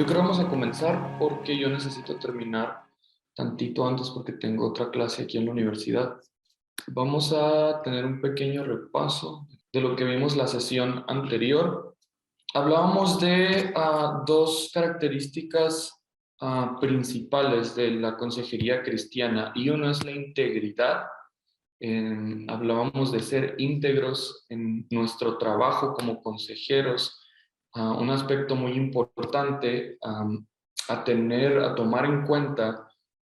Yo creo que vamos a comenzar porque yo necesito terminar tantito antes porque tengo otra clase aquí en la universidad. Vamos a tener un pequeño repaso de lo que vimos la sesión anterior. Hablábamos de dos características principales de la consejería cristiana y una es la integridad. Hablábamos de ser íntegros en nuestro trabajo como consejeros, un aspecto muy importante a tomar en cuenta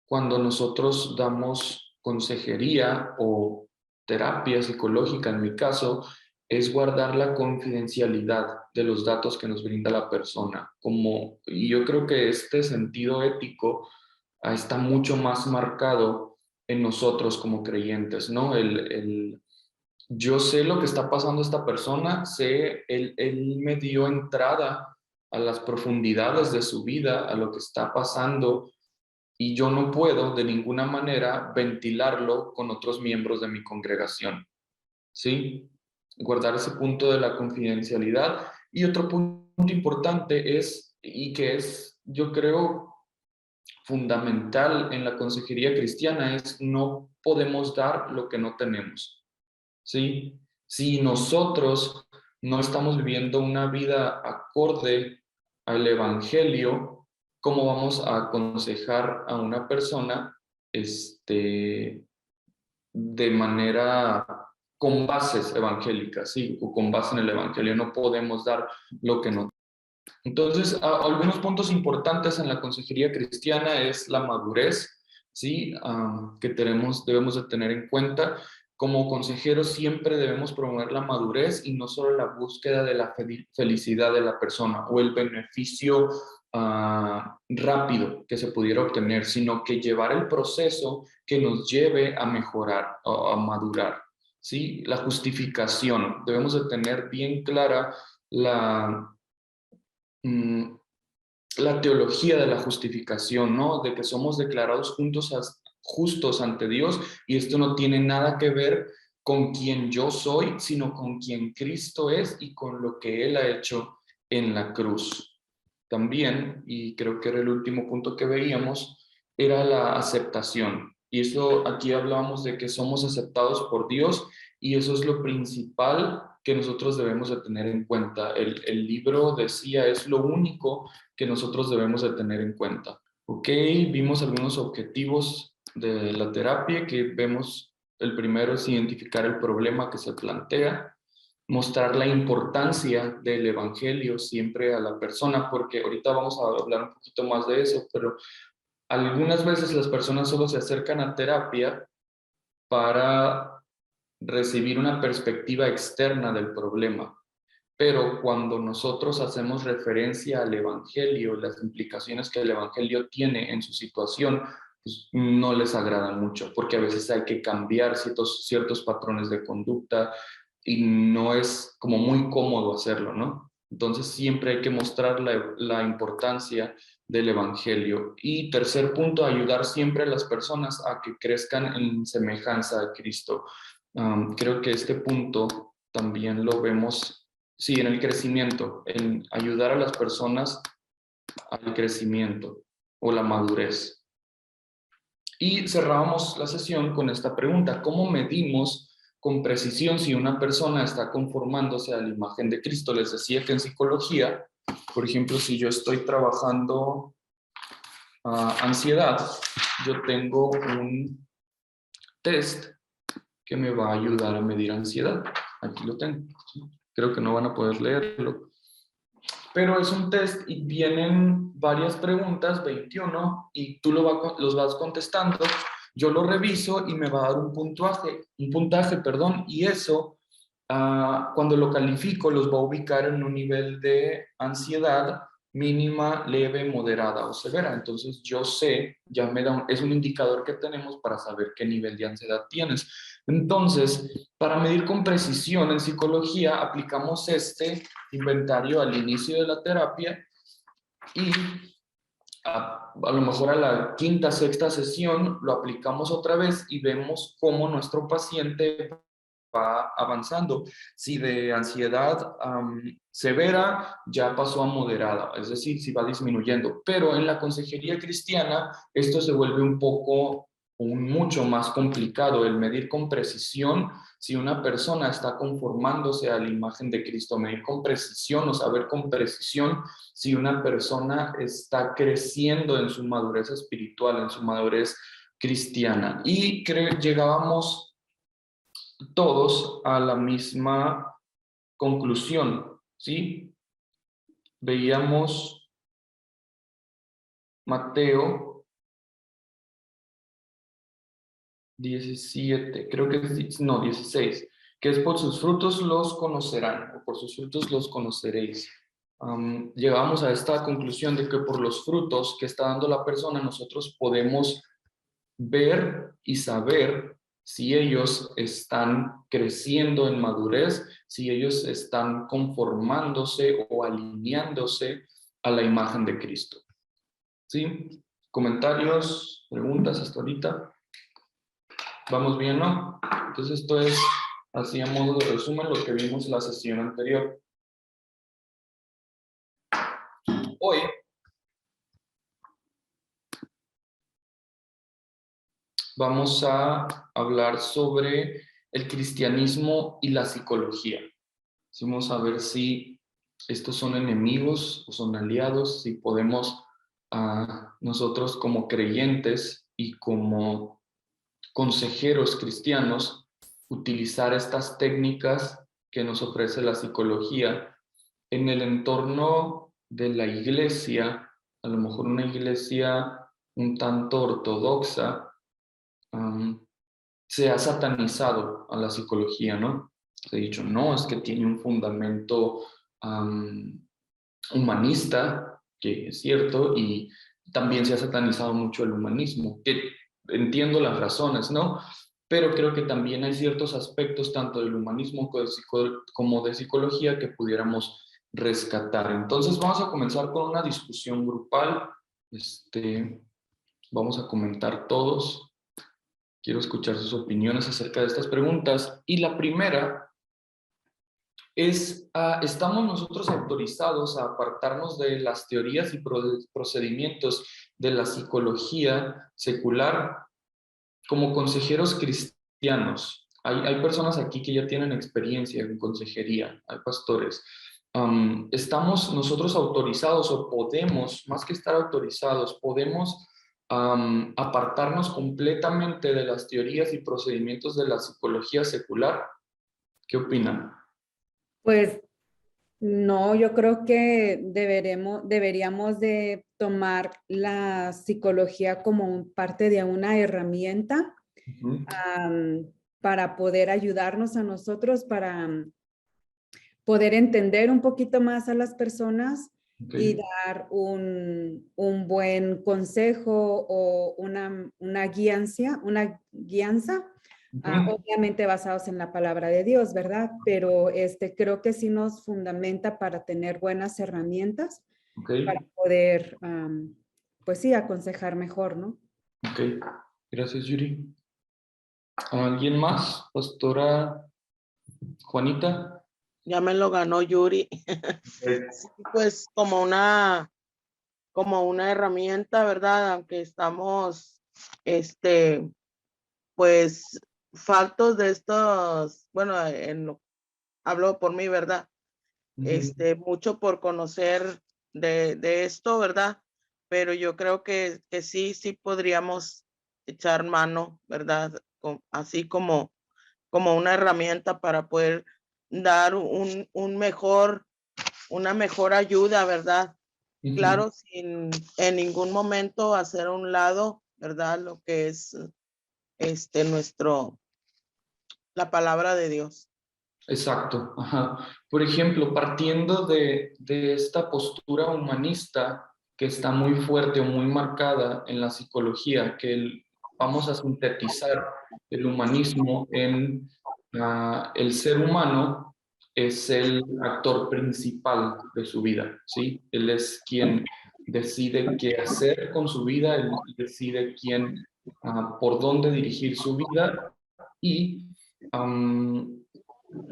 cuando nosotros damos consejería o terapia psicológica, en mi caso, es guardar la confidencialidad de los datos que nos brinda la persona. Y yo creo que este sentido ético está mucho más marcado en nosotros como creyentes, ¿no? Yo sé lo que está pasando esta persona, él me dio entrada a las profundidades de su vida, a lo que está pasando, y yo no puedo de ninguna manera ventilarlo con otros miembros de mi congregación, ¿sí? Guardar ese punto de la confidencialidad. Y otro punto importante es, y que es, yo creo, fundamental en la consejería cristiana, es no podemos dar lo que no tenemos. ¿Sí? Si nosotros no estamos viviendo una vida acorde al Evangelio, ¿cómo vamos a aconsejar a una persona de manera con bases evangélicas, ¿sí? O con base en el Evangelio? No podemos dar lo que no. Entonces, algunos puntos importantes en la consejería cristiana es la madurez, ¿sí? Que debemos de tener en cuenta. Como consejeros siempre debemos promover la madurez y no solo la búsqueda de la felicidad de la persona o el beneficio rápido que se pudiera obtener, sino que llevar el proceso que nos lleve a mejorar o a madurar, ¿sí? La justificación. Debemos de tener bien clara la mm, la teología de la justificación, ¿no? De que somos declarados justos ante Dios, y esto no tiene nada que ver con quien yo soy, sino con quien Cristo es y con lo que Él ha hecho en la cruz. También, y creo que era el último punto que veíamos, era la aceptación. Y eso aquí hablábamos de que somos aceptados por Dios, y eso es lo principal que nosotros debemos de tener en cuenta. El libro decía, es lo único que nosotros debemos de tener en cuenta. Ok, vimos algunos objetivos de la terapia que vemos. El primero es identificar el problema que se plantea, mostrar la importancia del evangelio siempre a la persona, porque ahorita vamos a hablar un poquito más de eso, pero algunas veces las personas solo se acercan a terapia para recibir una perspectiva externa del problema. Pero cuando nosotros hacemos referencia al Evangelio, las implicaciones que el Evangelio tiene en su situación, pues no les agrada mucho, porque a veces hay que cambiar ciertos patrones de conducta y no es como muy cómodo hacerlo, ¿no? Entonces siempre hay que mostrar la importancia del Evangelio. Y tercer punto, ayudar siempre a las personas a que crezcan en semejanza a Cristo. Creo que este punto también lo vemos, sí, en el crecimiento, en ayudar a las personas al crecimiento o la madurez. Y cerrábamos la sesión con esta pregunta: ¿cómo medimos con precisión si una persona está conformándose a la imagen de Cristo? Les decía que en psicología, por ejemplo, si yo estoy trabajando ansiedad, yo tengo un test que me va a ayudar a medir ansiedad. Aquí lo tengo. Creo que no van a poder leerlo, pero es un test y vienen varias preguntas, 21, y tú los vas contestando. Yo lo reviso y me va a dar un puntaje, perdón, y eso, cuando lo califico, los va a ubicar en un nivel de ansiedad mínima, leve, moderada o severa. Entonces yo sé, es un indicador que tenemos para saber qué nivel de ansiedad tienes. Entonces, para medir con precisión en psicología, aplicamos este inventario al inicio de la terapia, y a lo mejor a la quinta, sexta sesión lo aplicamos otra vez y vemos cómo nuestro paciente va avanzando. Si de ansiedad severa ya pasó a moderada, es decir, si va disminuyendo. Pero en la consejería cristiana esto se vuelve un poco, mucho más complicado, el medir con precisión si una persona está conformándose a la imagen de Cristo, medir con precisión o saber con precisión si una persona está creciendo en su madurez espiritual, en su madurez cristiana. Y llegábamos todos a la misma conclusión, ¿sí? Veíamos Mateo 17, creo que es, no, 16, que es por sus frutos los conocerán, o por sus frutos los conoceréis. Llegamos a esta conclusión de que por los frutos que está dando la persona, nosotros podemos ver y saber si ellos están creciendo en madurez, si ellos están conformándose o alineándose a la imagen de Cristo. ¿Sí? ¿Comentarios, preguntas hasta ahorita? ¿Vamos bien, no? Entonces esto es, así a modo de resumen, lo que vimos la sesión anterior. Hoy vamos a hablar sobre el cristianismo y la psicología. Vamos a ver si estos son enemigos o son aliados, si podemos nosotros como creyentes y como consejeros cristianos utilizar estas técnicas que nos ofrece la psicología en el entorno de la iglesia, a lo mejor una iglesia un tanto ortodoxa, se ha satanizado a la psicología, ¿no? Se ha dicho, no, es que tiene un fundamento humanista, que es cierto, y también se ha satanizado mucho el humanismo, que entiendo las razones, ¿no? Pero creo que también hay ciertos aspectos, tanto del humanismo como de psicología, que pudiéramos rescatar. Entonces vamos a comenzar con una discusión grupal. Vamos a comentar todos. Quiero escuchar sus opiniones acerca de estas preguntas. Y la primera es, ¿estamos nosotros autorizados a apartarnos de las teorías y procedimientos de la psicología secular como consejeros cristianos? Hay personas aquí que ya tienen experiencia en consejería, hay pastores. ¿Estamos nosotros autorizados o podemos, más que estar autorizados, podemos apartarnos completamente de las teorías y procedimientos de la psicología secular? ¿Qué opinan? Pues no, yo creo que deberíamos de tomar la psicología como parte de una herramienta Ujú. para poder ayudarnos a nosotros, para poder entender un poquito más a las personas y Okay. dar un buen consejo o una guianza, Ujú. obviamente basados en la palabra de Dios, ¿verdad? Pero creo que sí nos fundamenta para tener buenas herramientas para Okay. poder, pues sí, aconsejar mejor, ¿no? Ok, gracias Yuri. ¿Alguien más? Pastora Juanita. Ya me lo ganó Yuri. Sí, pues como una herramienta, ¿verdad? Aunque estamos, pues, faltos de estos, bueno, hablo por mí, ¿verdad? Ujú. Mucho por conocer de esto, ¿verdad? Pero yo creo que sí podríamos echar mano, ¿verdad? Así como una herramienta para poder dar una mejor ayuda, ¿verdad? Ujú. Claro, sin en ningún momento hacer a un lado, ¿verdad? Lo que es la palabra de Dios. Exacto. Ajá. Por ejemplo, partiendo de esta postura humanista que está muy fuerte o muy marcada en la psicología, vamos a sintetizar el humanismo en el ser humano es el actor principal de su vida, ¿sí? Él es quien decide qué hacer con su vida, él decide por dónde dirigir su vida y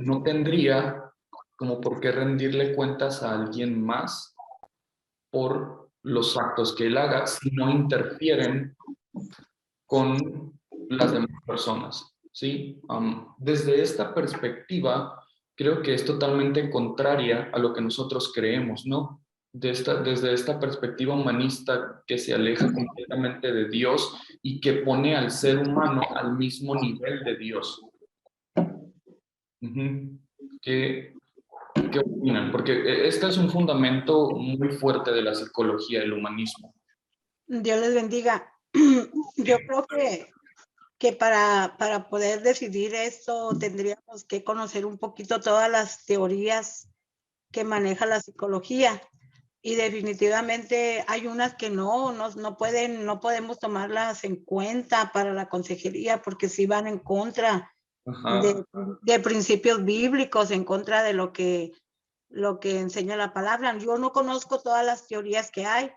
no tendría como por qué rendirle cuentas a alguien más por los actos que él haga si no interfieren con las demás personas, ¿sí? Desde esta perspectiva, creo que es totalmente contraria a lo que nosotros creemos, ¿no? Desde esta perspectiva humanista que se aleja completamente de Dios y que pone al ser humano al mismo nivel de Dios. Ujú. ¿Qué opinan? Porque este es un fundamento muy fuerte de la psicología del humanismo. Dios les bendiga. Yo creo que para poder decidir esto tendríamos que conocer un poquito todas las teorías que maneja la psicología. Y definitivamente hay unas que no podemos tomarlas en cuenta para la consejería porque sí van en contra de principios bíblicos, en contra de lo que enseña la palabra. Yo no conozco todas las teorías que hay,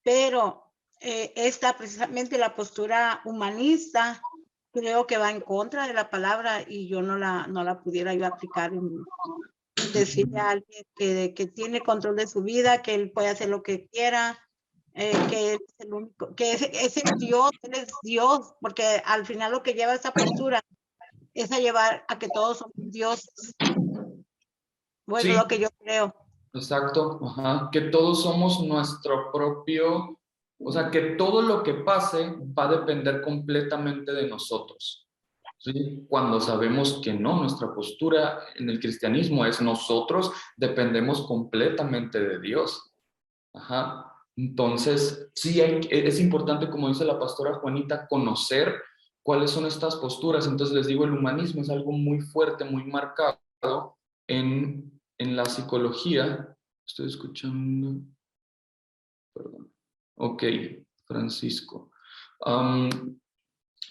pero esta precisamente la postura humanista creo que va en contra de la palabra y yo no la pudiera yo aplicar en decirle a alguien que tiene control de su vida, que él puede hacer lo que quiera, que él es el único, que es el Dios, él es Dios, porque al final lo que lleva esa postura es a llevar a que todos somos dioses. Bueno, Sí, es lo que yo creo. exacto, ajá, que todos somos nuestro propio, o sea, que todo lo que pase va a depender completamente de nosotros. ¿Sí? Cuando sabemos que no, nuestra postura en el cristianismo es nosotros dependemos completamente de Dios. Ajá. Entonces, sí, es importante, como dice la pastora Juanita, conocer cuáles son estas posturas. Entonces, les digo, el humanismo es algo muy fuerte, muy marcado en la psicología. Estoy escuchando. Perdón. Ok, Francisco.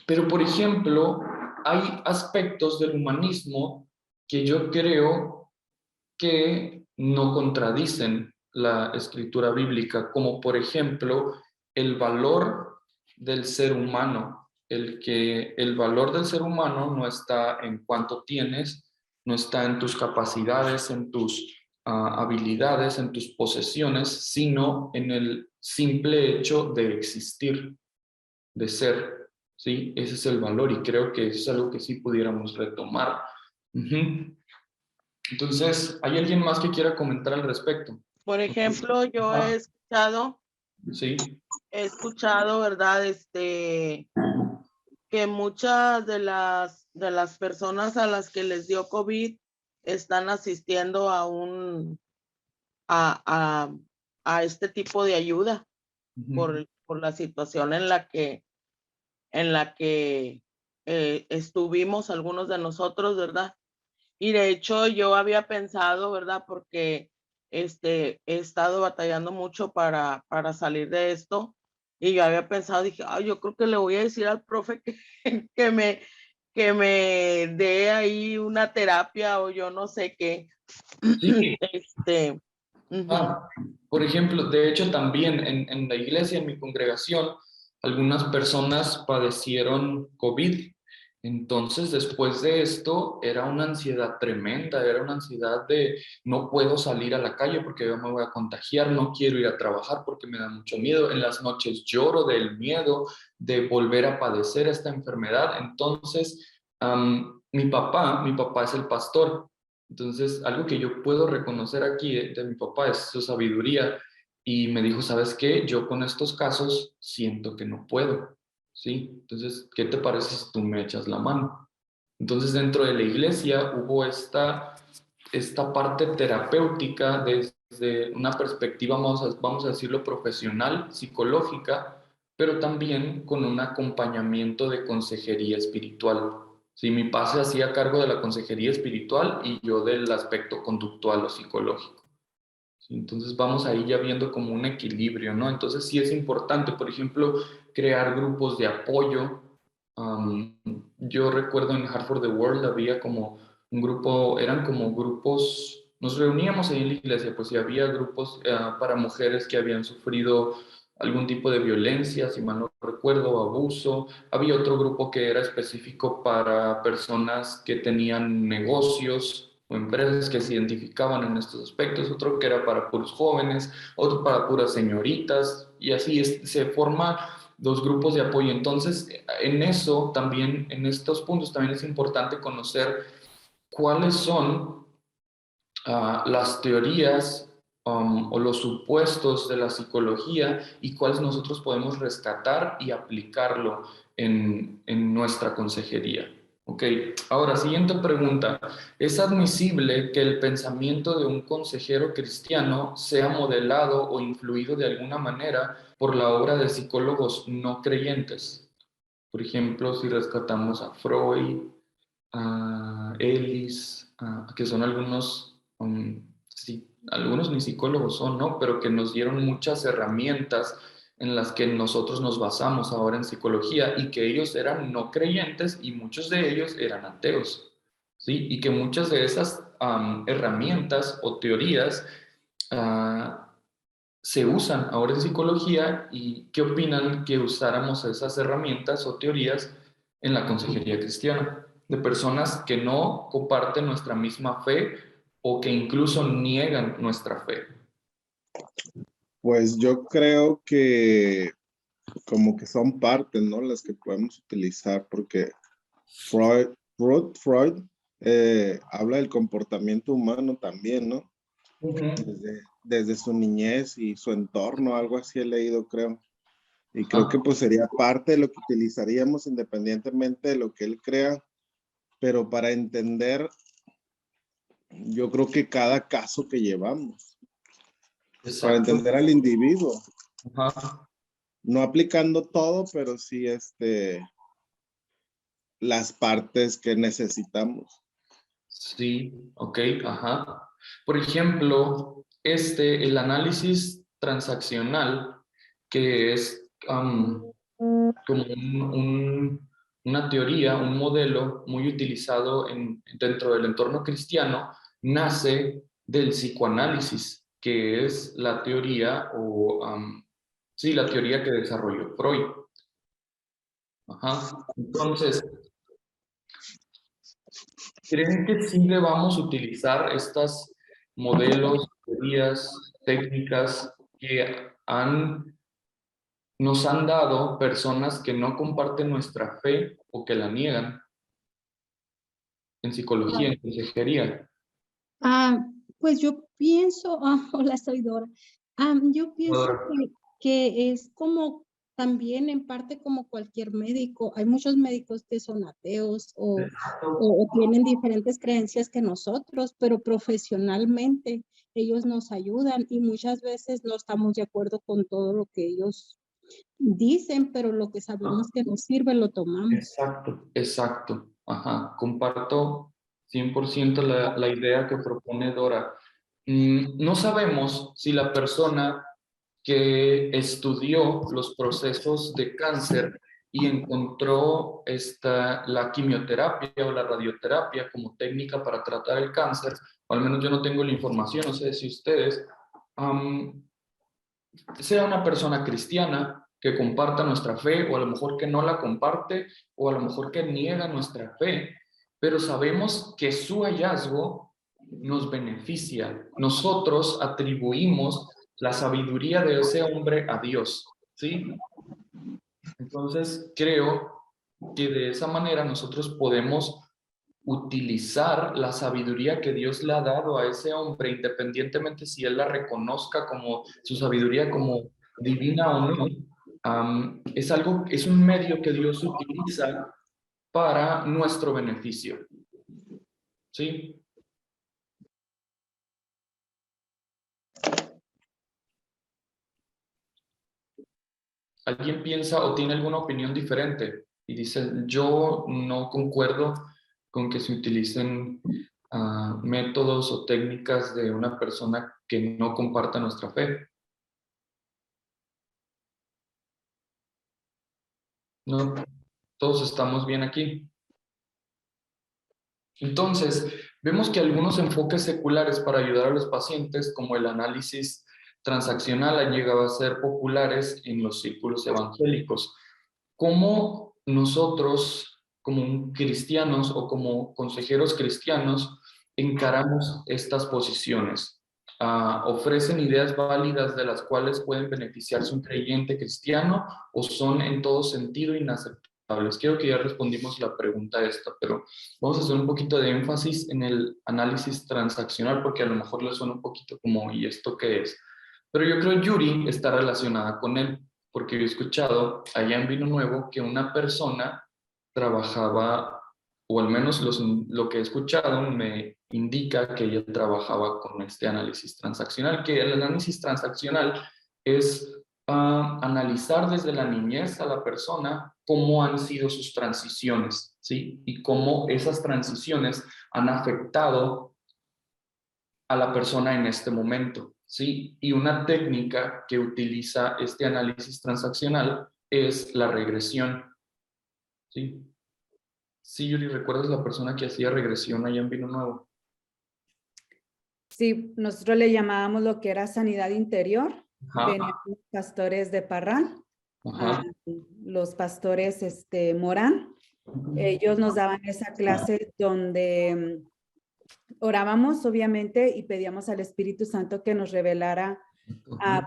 Pero, por ejemplo, hay aspectos del humanismo que yo creo que no contradicen la escritura bíblica, como por ejemplo el valor del ser humano, el valor del ser humano no está en cuánto tienes, no está en tus capacidades, en tus habilidades, en tus posesiones, sino en el simple hecho de existir, de ser, ¿sí? Ese es el valor y creo que eso es algo que sí pudiéramos retomar. Entonces, ¿hay alguien más que quiera comentar al respecto? Por ejemplo, yo he Sí. escuchado, ¿verdad? Que muchas de las personas a las que les dio COVID están asistiendo a este tipo de ayuda por la situación en la que estuvimos algunos de nosotros, ¿verdad? Y de hecho yo había pensado, ¿verdad? Porque he estado batallando mucho para salir de esto. Y yo había pensado, dije, yo creo que le voy a decir al profe que me, que me dé ahí una terapia o yo no sé qué. Sí. Uh-huh. Por ejemplo, de hecho también en la iglesia, en mi congregación, algunas personas padecieron COVID. Entonces, después de esto, era una ansiedad tremenda, era una ansiedad de no puedo salir a la calle porque yo me voy a contagiar, no quiero ir a trabajar porque me da mucho miedo, en las noches lloro del miedo de volver a padecer esta enfermedad. Entonces, mi papá es el pastor. Entonces, algo que yo puedo reconocer aquí de mi papá es su sabiduría y me dijo, ¿sabes qué? Yo con estos casos siento que no puedo. ¿Sí? Entonces, ¿qué te parece si tú me echas la mano? Entonces, dentro de la iglesia hubo esta parte terapéutica desde una perspectiva, vamos a decirlo, profesional, psicológica, pero también con un acompañamiento de consejería espiritual. Sí, mi padre se hacía cargo de la consejería espiritual y yo del aspecto conductual o psicológico. Entonces vamos ahí ya viendo como un equilibrio, ¿no? Entonces sí es importante, por ejemplo, crear grupos de apoyo. Yo recuerdo en Heart for the World había como un grupo, eran como grupos, nos reuníamos ahí en la iglesia, pues y había grupos para mujeres que habían sufrido algún tipo de violencia, si mal no recuerdo, abuso. Había otro grupo que era específico para personas que tenían negocios o empresas que se identificaban en estos aspectos, otro que era para puros jóvenes, otro para puras señoritas, y así se forman dos grupos de apoyo. Entonces, en eso también, en estos puntos también es importante conocer cuáles son las teorías o los supuestos de la psicología y cuáles nosotros podemos rescatar y aplicarlo en nuestra consejería. Ok, ahora, siguiente pregunta. ¿Es admisible que el pensamiento de un consejero cristiano sea modelado o influido de alguna manera por la obra de psicólogos no creyentes? Por ejemplo, si rescatamos a Freud, a Ellis, que son algunos, sí, algunos ni psicólogos son, ¿no? Pero que nos dieron muchas herramientas en las que nosotros nos basamos ahora en psicología y que ellos eran no creyentes y muchos de ellos eran ateos, ¿sí? Y que muchas de esas herramientas o teorías se usan ahora en psicología. ¿Y qué opinan que usáramos esas herramientas o teorías en la consejería cristiana? De personas que no comparten nuestra misma fe o que incluso niegan nuestra fe. Pues yo creo que como que son partes, ¿no? Las que podemos utilizar, porque Freud habla del comportamiento humano también, ¿no? Desde su niñez y su entorno, algo así he leído, creo. Y creo que pues sería parte de lo que utilizaríamos independientemente de lo que él crea, pero para entender, yo creo que cada caso que llevamos, Exacto. para entender al individuo. Ajá. No aplicando todo, pero sí las partes que necesitamos. Sí, ok, ajá. Por ejemplo, el análisis transaccional, que es como una teoría, un modelo muy utilizado dentro del entorno cristiano, nace del psicoanálisis, que es la teoría sí, la teoría que desarrolló Freud. Ajá. Entonces, ¿creen que sí debamos utilizar estos modelos, teorías, técnicas que nos han dado personas que no comparten nuestra fe o que la niegan en psicología, en consejería? Pues yo pienso, hola, soy Dora. Yo pienso que es como también en parte como cualquier médico. Hay muchos médicos que son ateos o tienen diferentes creencias que nosotros, pero profesionalmente ellos nos ayudan y muchas veces no estamos de acuerdo con todo lo que ellos dicen, pero lo que sabemos que nos sirve lo tomamos. Exacto, exacto. Ajá, comparto 100% la idea que propone Dora. No sabemos si la persona que estudió los procesos de cáncer y encontró la quimioterapia o la radioterapia como técnica para tratar el cáncer, o al menos yo no tengo la información, no sé si ustedes, sea una persona cristiana que comparta nuestra fe, o a lo mejor que no la comparte, o a lo mejor que niega nuestra fe, pero sabemos que su hallazgo nos beneficia. Nosotros atribuimos la sabiduría de ese hombre a Dios, ¿sí? Entonces, creo que de esa manera nosotros podemos utilizar la sabiduría que Dios le ha dado a ese hombre, independientemente si él la reconozca como su sabiduría como divina o no. Es un medio que Dios utiliza para nuestro beneficio. ¿Sí? ¿Alguien piensa o tiene alguna opinión diferente? Y dice, yo no concuerdo con que se utilicen métodos o técnicas de una persona que no comparta nuestra fe. No, todos estamos bien aquí. Entonces, vemos que algunos enfoques seculares para ayudar a los pacientes, como el análisis transaccional han llegado a ser populares en los círculos evangélicos. ¿Cómo nosotros, como cristianos o como consejeros cristianos, encaramos estas posiciones? ¿Ofrecen ideas válidas de las cuales pueden beneficiarse un creyente cristiano o son en todo sentido inaceptables? Creo que ya respondimos la pregunta esta, pero vamos a hacer un poquito de énfasis en el análisis transaccional porque a lo mejor le suena un poquito como ¿y esto qué es? Pero yo creo que Yuri está relacionada con él, porque he escuchado allá en Vino Nuevo que una persona trabajaba, o al menos lo que he escuchado me indica que ella trabajaba con este análisis transaccional, que el análisis transaccional es analizar desde la niñez a la persona cómo han sido sus transiciones, ¿sí? Y cómo esas transiciones han afectado a la persona en este momento, ¿sí? Y una técnica que utiliza este análisis transaccional es la regresión, ¿sí? Sí, Yuri, ¿recuerdas la persona que hacía regresión allá en Vino Nuevo? Sí, nosotros le llamábamos lo que era sanidad interior. Ajá. Venían los pastores de Parral, Ajá. los pastores Morán. Ellos nos daban esa clase donde orábamos, obviamente, y pedíamos al Espíritu Santo que nos revelara,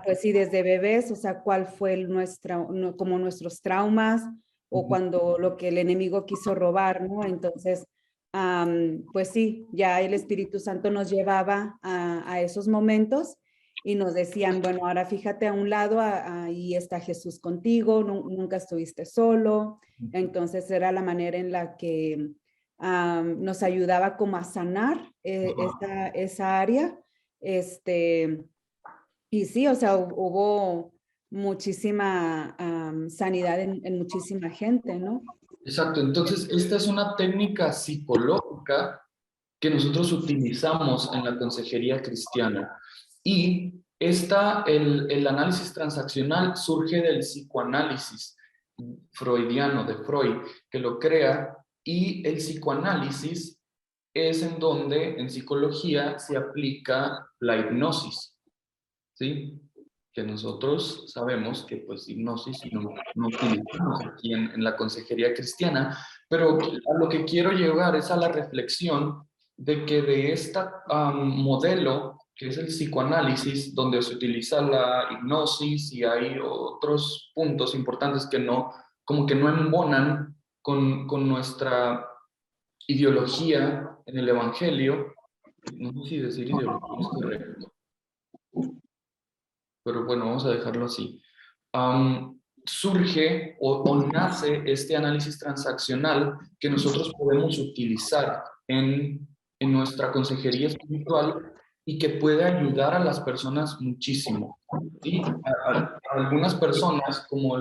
pues sí, desde bebés, o sea, cuál fue como nuestros traumas o cuando lo que el enemigo quiso robar, ¿no? Entonces, pues sí, ya el Espíritu Santo nos llevaba a esos momentos y nos decían, bueno, ahora fíjate a un lado, ahí está Jesús contigo, nunca estuviste solo. Entonces era la manera en la que nos ayudaba como a sanar esa área. Y sí, o sea, hubo muchísima sanidad en muchísima gente, ¿no? Exacto, entonces esta es una técnica psicológica que nosotros utilizamos en la consejería cristiana. Y el análisis transaccional surge del psicoanálisis freudiano de Freud, que lo crea, y el psicoanálisis es en donde en psicología se aplica la hipnosis, ¿sí? Que nosotros sabemos que pues hipnosis no utilizamos aquí en la consejería cristiana, pero a lo que quiero llegar es a la reflexión de que de este modelo, que es el psicoanálisis, donde se utiliza la hipnosis y hay otros puntos importantes que como que no embonan con nuestra ideología en el evangelio, no sé si decir ideología es correcto, pero bueno, vamos a dejarlo así. Surge o nace este análisis transaccional que nosotros podemos utilizar en nuestra consejería espiritual y que puede ayudar a las personas muchísimo. ¿Sí? A algunas personas, como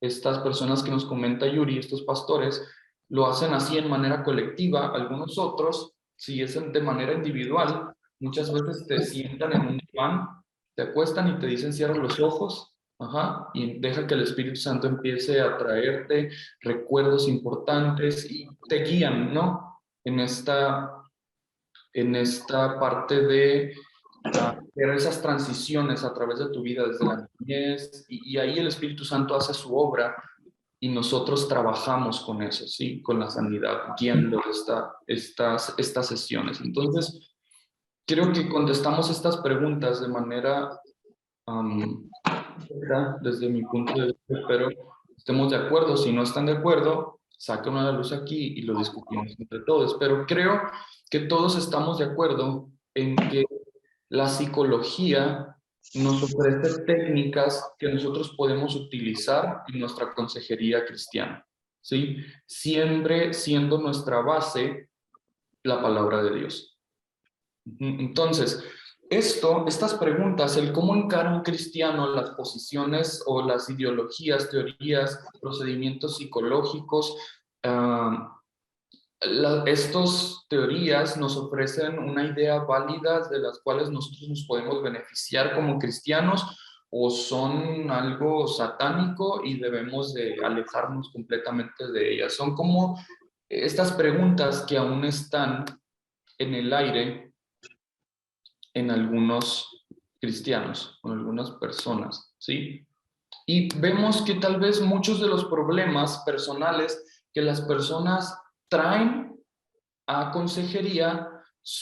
estas personas que nos comenta Yuri, estos pastores, lo hacen así en manera colectiva. Algunos otros, si es de manera individual, muchas veces te sientan en un diván, te acuestan y te dicen cierra los ojos, y deja que el Espíritu Santo empiece a traerte recuerdos importantes y te guían, ¿no? En esta parte de ver esas transiciones a través de tu vida desde la niñez y ahí el Espíritu Santo hace su obra y nosotros trabajamos con eso, ¿sí? Con la sanidad, guiando estas sesiones. Entonces, creo que contestamos estas preguntas de manera desde mi punto de vista, espero estemos de acuerdo. Si no están de acuerdo, saquen a la luz aquí y lo discutimos entre todos. Pero creo que todos estamos de acuerdo en que la psicología nos ofrece técnicas que nosotros podemos utilizar en nuestra consejería cristiana, ¿sí? Siempre siendo nuestra base la palabra de Dios. Entonces, estas preguntas, el cómo encara un cristiano las posiciones o las ideologías, teorías, procedimientos psicológicos, estas teorías nos ofrecen una idea válida de las cuales nosotros nos podemos beneficiar como cristianos o son algo satánico y debemos de alejarnos completamente de ellas. Son como estas preguntas que aún están en el aire en algunos cristianos, con algunas personas, ¿sí? Y vemos que tal vez muchos de los problemas personales que las personas traen a consejería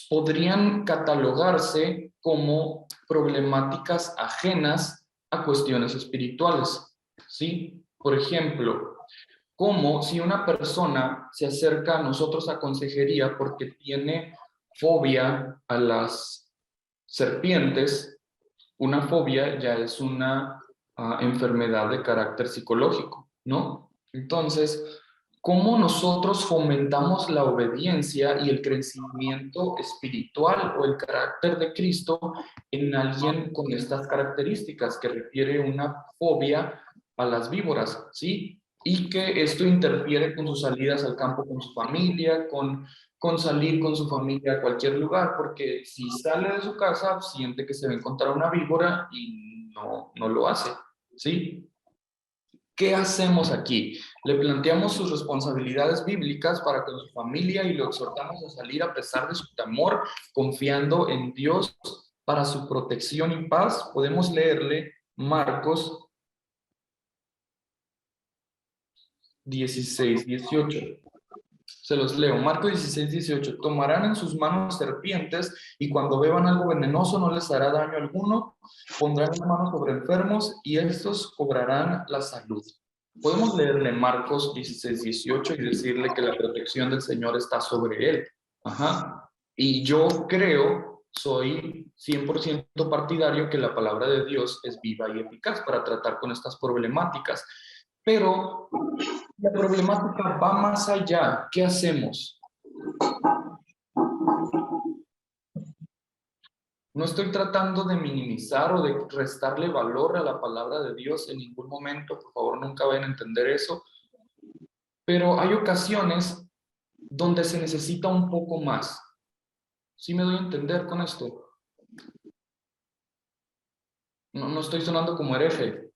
podrían catalogarse como problemáticas ajenas a cuestiones espirituales, ¿sí? Por ejemplo, como si una persona se acerca a nosotros a consejería porque tiene fobia a las serpientes. Una fobia ya es una enfermedad de carácter psicológico, ¿no? Entonces, ¿cómo nosotros fomentamos la obediencia y el crecimiento espiritual o el carácter de Cristo en alguien con estas características que requiere una fobia a las víboras, ¿sí? Y que esto interfiere con sus salidas al campo con su familia, con salir con su familia a cualquier lugar, porque si sale de su casa, siente que se va a encontrar una víbora y no lo hace, ¿sí? ¿Qué hacemos aquí? Le planteamos sus responsabilidades bíblicas para con su familia y lo exhortamos a salir a pesar de su temor, confiando en Dios para su protección y paz. Podemos leerle Marcos 16, 18. Se los leo. Marcos 16, 18. Tomarán en sus manos serpientes y cuando beban algo venenoso no les hará daño alguno. Pondrán las manos sobre enfermos y estos cobrarán la salud. Podemos leerle Marcos 16, 18 y decirle que la protección del Señor está sobre él. Ajá. Y yo creo, soy 100% partidario que la palabra de Dios es viva y eficaz para tratar con estas problemáticas. Pero la problemática va más allá. ¿Qué hacemos? No estoy tratando de minimizar o de restarle valor a la palabra de Dios en ningún momento. Por favor, nunca vayan a entender eso. Pero hay ocasiones donde se necesita un poco más. ¿Sí me doy a entender con esto? No estoy sonando como hereje.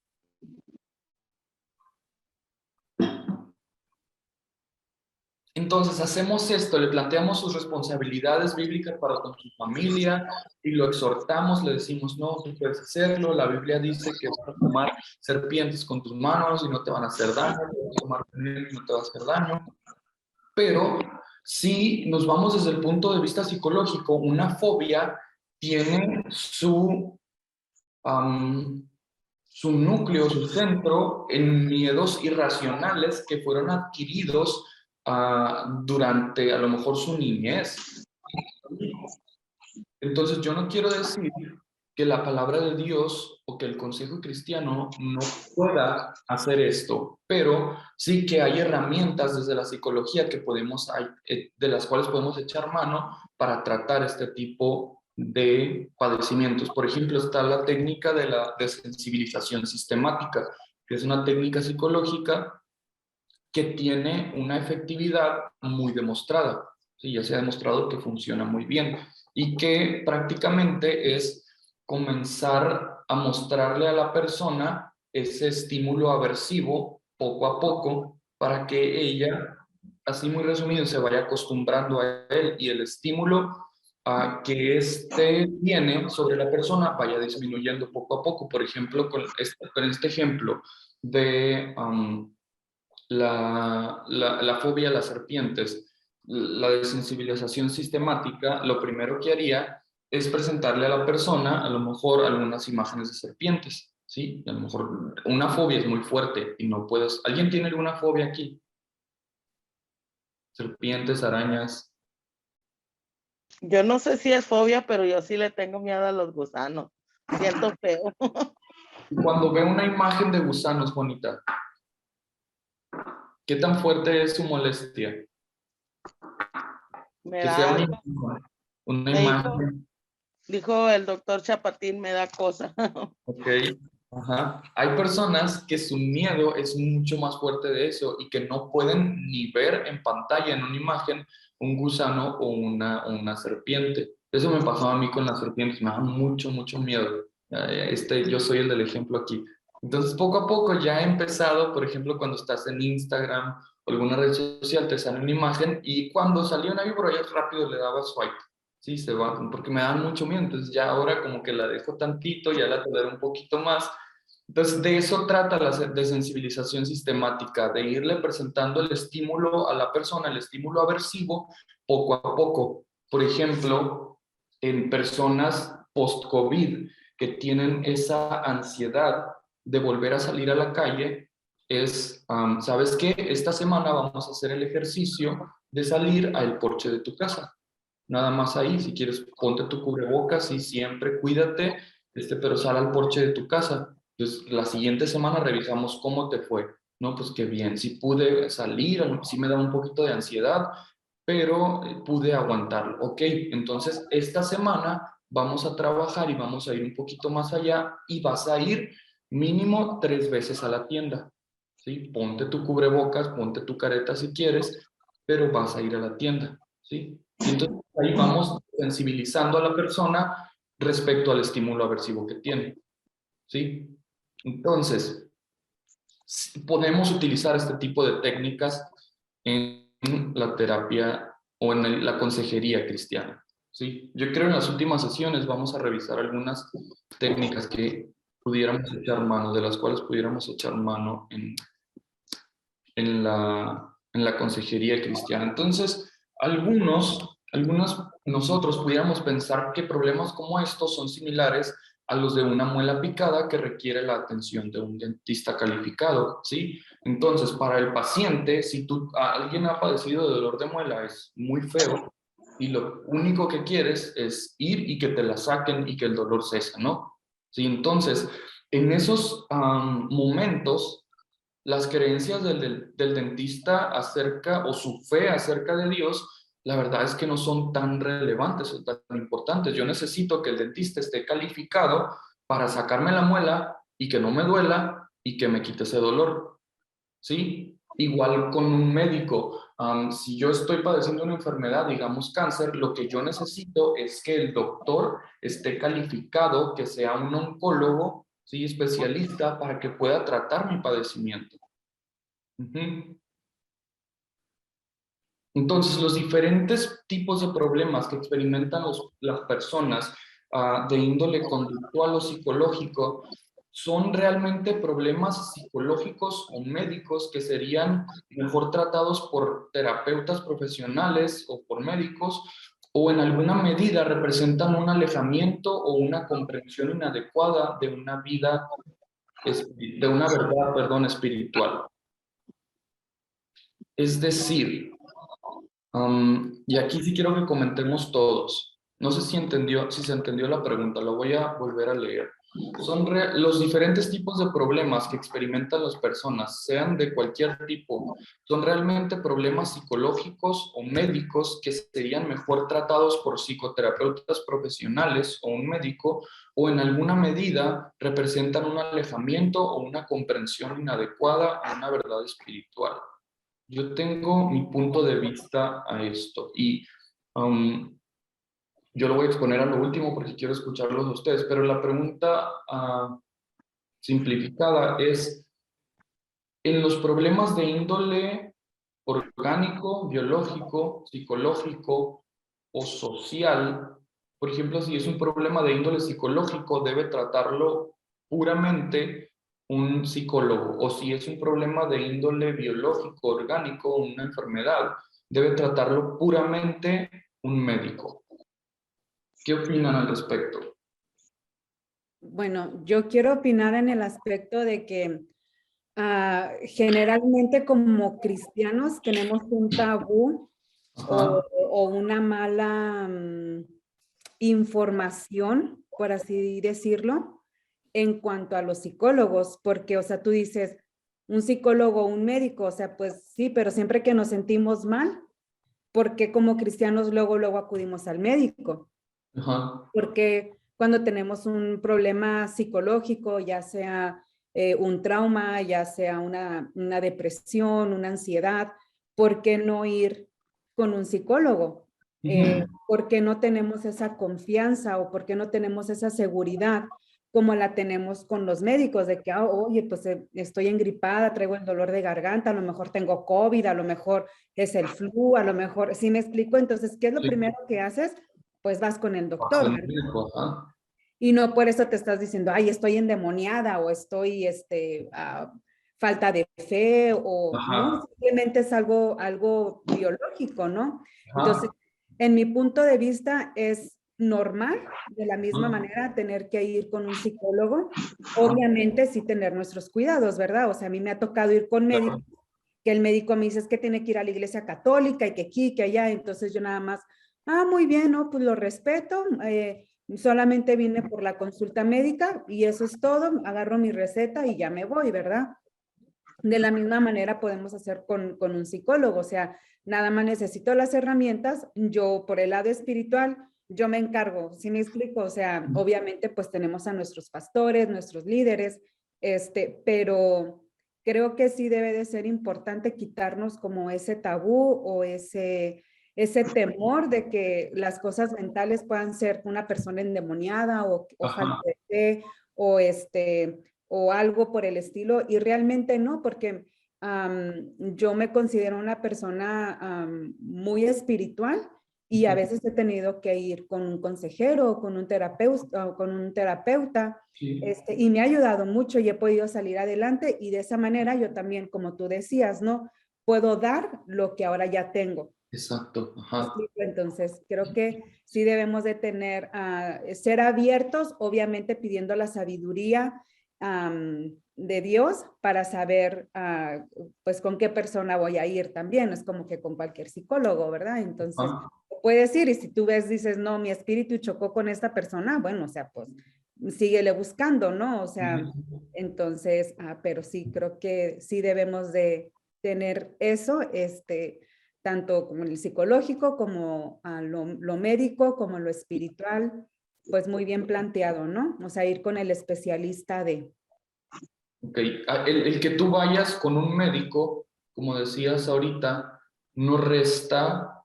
Entonces hacemos esto, le planteamos sus responsabilidades bíblicas para con su familia y lo exhortamos, le decimos, no, tú puedes hacerlo, la Biblia dice que vas a tomar serpientes con tus manos y no te van a hacer daño, vas a tomar veneno y no te va a hacer daño. Pero si nos vamos desde el punto de vista psicológico, una fobia tiene su núcleo, su centro en miedos irracionales que fueron adquiridos durante a lo mejor su niñez. Entonces yo no quiero decir que la palabra de Dios o que el consejo cristiano no pueda hacer esto, pero sí que hay herramientas desde la psicología que de las cuales podemos echar mano para tratar este tipo de padecimientos. Por ejemplo, está la técnica de la desensibilización sistemática, que es una técnica psicológica que tiene una efectividad muy demostrada. Sí, ya se ha demostrado que funciona muy bien y que prácticamente es comenzar a mostrarle a la persona ese estímulo aversivo poco a poco para que ella, así muy resumido, se vaya acostumbrando a él y el estímulo que éste tiene sobre la persona vaya disminuyendo poco a poco. Por ejemplo, con este ejemplo de la fobia a las serpientes, la desensibilización sistemática, lo primero que haría es presentarle a la persona a lo mejor algunas imágenes de serpientes, ¿sí? A lo mejor una fobia es muy fuerte y no puedes... ¿Alguien tiene alguna fobia aquí? Serpientes, arañas. Yo no sé si es fobia, pero yo sí le tengo miedo a los gusanos. Siento feo. Cuando ve una imagen de gusanos, bonita, ¿qué tan fuerte es su molestia? Me Que da sea algo. una Me imagen. dijo el doctor Chapatín, me da cosa. Ok, ajá. Hay personas que su miedo es mucho más fuerte de eso y que no pueden ni ver en pantalla, en una imagen, un gusano o una serpiente. Eso me pasó a mí con las serpientes, me da mucho, mucho miedo. Yo soy el del ejemplo aquí. Entonces, poco a poco ya he empezado, por ejemplo, cuando estás en Instagram o alguna red social, te sale una imagen y cuando salió una víbora ya rápido le daba swipe, Sí, se va, porque me dan mucho miedo, entonces ya ahora como que la dejo tantito, ya la tolero un poquito más. Entonces de eso trata la desensibilización sistemática, de irle presentando el estímulo a la persona, el estímulo aversivo, poco a poco. Por ejemplo, en personas post-COVID que tienen esa ansiedad de volver a salir a la calle, ¿sabes qué? Esta semana vamos a hacer el ejercicio de salir al porche de tu casa. Nada más ahí, si quieres, ponte tu cubrebocas y siempre cuídate, pero sal al porche de tu casa. Pues la siguiente semana revisamos cómo te fue. No, pues qué bien, si pude salir, sí me da un poquito de ansiedad, pero pude aguantarlo. Ok, entonces esta semana vamos a trabajar y vamos a ir un poquito más allá y vas a ir mínimo 3 veces a la tienda. ¿Sí? Ponte tu cubrebocas, ponte tu careta si quieres, pero vas a ir a la tienda. ¿Sí? Y entonces ahí vamos sensibilizando a la persona respecto al estímulo aversivo que tiene. ¿Sí? Entonces, podemos utilizar este tipo de técnicas en la terapia o en la consejería cristiana. ¿Sí? Yo creo en las últimas sesiones vamos a revisar algunas técnicas que pudiéramos echar mano, de las cuales pudiéramos echar mano en la consejería cristiana. Entonces, nosotros pudiéramos pensar que problemas como estos son similares a los de una muela picada que requiere la atención de un dentista calificado, ¿sí? Entonces, para el paciente, si alguien ha padecido de dolor de muela, es muy feo y lo único que quieres es ir y que te la saquen y que el dolor cese, ¿no? Sí, entonces, en esos momentos, las creencias del dentista acerca, o su fe acerca de Dios, la verdad es que no son tan relevantes o tan importantes. Yo necesito que el dentista esté calificado para sacarme la muela y que no me duela y que me quite ese dolor, ¿sí? Igual con un médico. Si yo estoy padeciendo una enfermedad, digamos cáncer, lo que yo necesito es que el doctor esté calificado, que sea un oncólogo, ¿sí? Especialista para que pueda tratar mi padecimiento. Entonces, los diferentes tipos de problemas que experimentan las personas de índole conductual o psicológico son realmente problemas psicológicos o médicos que serían mejor tratados por terapeutas profesionales o por médicos, o en alguna medida representan un alejamiento o una comprensión inadecuada de una vida, de una verdad, perdón, espiritual. Es decir, y aquí sí quiero que comentemos todos. No sé si se entendió la pregunta, lo voy a volver a leer. Son los diferentes tipos de problemas que experimentan las personas, sean de cualquier tipo, son realmente problemas psicológicos o médicos que serían mejor tratados por psicoterapeutas profesionales o un médico, o en alguna medida representan un alejamiento o una comprensión inadecuada a una verdad espiritual. Yo tengo mi punto de vista a esto y yo lo voy a exponer a lo último porque quiero escucharlos a ustedes, pero la pregunta simplificada es, en los problemas de índole orgánico, biológico, psicológico o social, por ejemplo, si es un problema de índole psicológico, debe tratarlo puramente un psicólogo, o si es un problema de índole biológico, orgánico, una enfermedad, debe tratarlo puramente un médico. ¿Qué opinan al respecto? Bueno, yo quiero opinar en el aspecto de que generalmente como cristianos tenemos un tabú o una mala información, por así decirlo, en cuanto a los psicólogos, porque, o sea, tú dices, un psicólogo, un médico, o sea, pues sí, pero siempre que nos sentimos mal, ¿por qué como cristianos luego acudimos al médico? Porque cuando tenemos un problema psicológico, ya sea un trauma, ya sea una depresión, una ansiedad, ¿por qué no ir con un psicólogo? ¿Por qué no tenemos esa confianza o por qué no tenemos esa seguridad como la tenemos con los médicos de que, oye, pues estoy engripada, traigo el dolor de garganta, a lo mejor tengo COVID, a lo mejor es el flu, a lo mejor, ¿sí me explico? Entonces, ¿qué es lo primero que haces? pues vas con el Vas doctor, al ¿verdad? médico, ajá. Y no por eso te estás diciendo, ay, estoy endemoniada o estoy, falta de fe o no, Ajá, simplemente es algo biológico, ¿no? Entonces, ajá, en mi punto de vista es normal, de la misma ajá, manera, tener que ir con un psicólogo. Obviamente sí tener nuestros cuidados, ¿verdad? O sea, a mí me ha tocado ir con médicos, claro. que el médico me dice es que tiene que ir a la iglesia católica y que aquí, que allá, entonces yo nada más, muy bien, ¿no? Pues lo respeto, solamente vine por la consulta médica y eso es todo, agarro mi receta y ya me voy, ¿verdad? De la misma manera podemos hacer con un psicólogo, o sea, nada más necesito las herramientas, yo por el lado espiritual, yo me encargo, ¿sí me explico? O sea, obviamente pues tenemos a nuestros pastores, nuestros líderes, pero creo que sí debe de ser importante quitarnos como ese tabú o ese temor de que las cosas mentales puedan ser una persona endemoniada o falta Ajá, de fe o o algo por el estilo, y realmente no, porque yo me considero una persona muy espiritual y a veces he tenido que ir con un consejero o con un terapeuta, sí, y me ha ayudado mucho y he podido salir adelante y de esa manera yo también, como tú decías, ¿no? Puedo dar lo que ahora ya tengo. exacto, ¿Me ajá. explico? Entonces, creo que sí debemos de ser abiertos, obviamente pidiendo la sabiduría de Dios para saber, pues, con qué persona voy a ir también. Es como que con cualquier psicólogo, ¿verdad? Entonces, Ajá. puedes ir y si tú ves, dices, no, mi espíritu chocó con esta persona, bueno, o sea, pues, síguele buscando, ¿no? O sea, Ujú. entonces, pero sí, creo que sí debemos de tener eso, tanto como el psicológico, como lo médico, como lo espiritual, pues muy bien planteado, ¿no? O sea, ir con el especialista de... Ok, el que tú vayas con un médico, como decías ahorita, no resta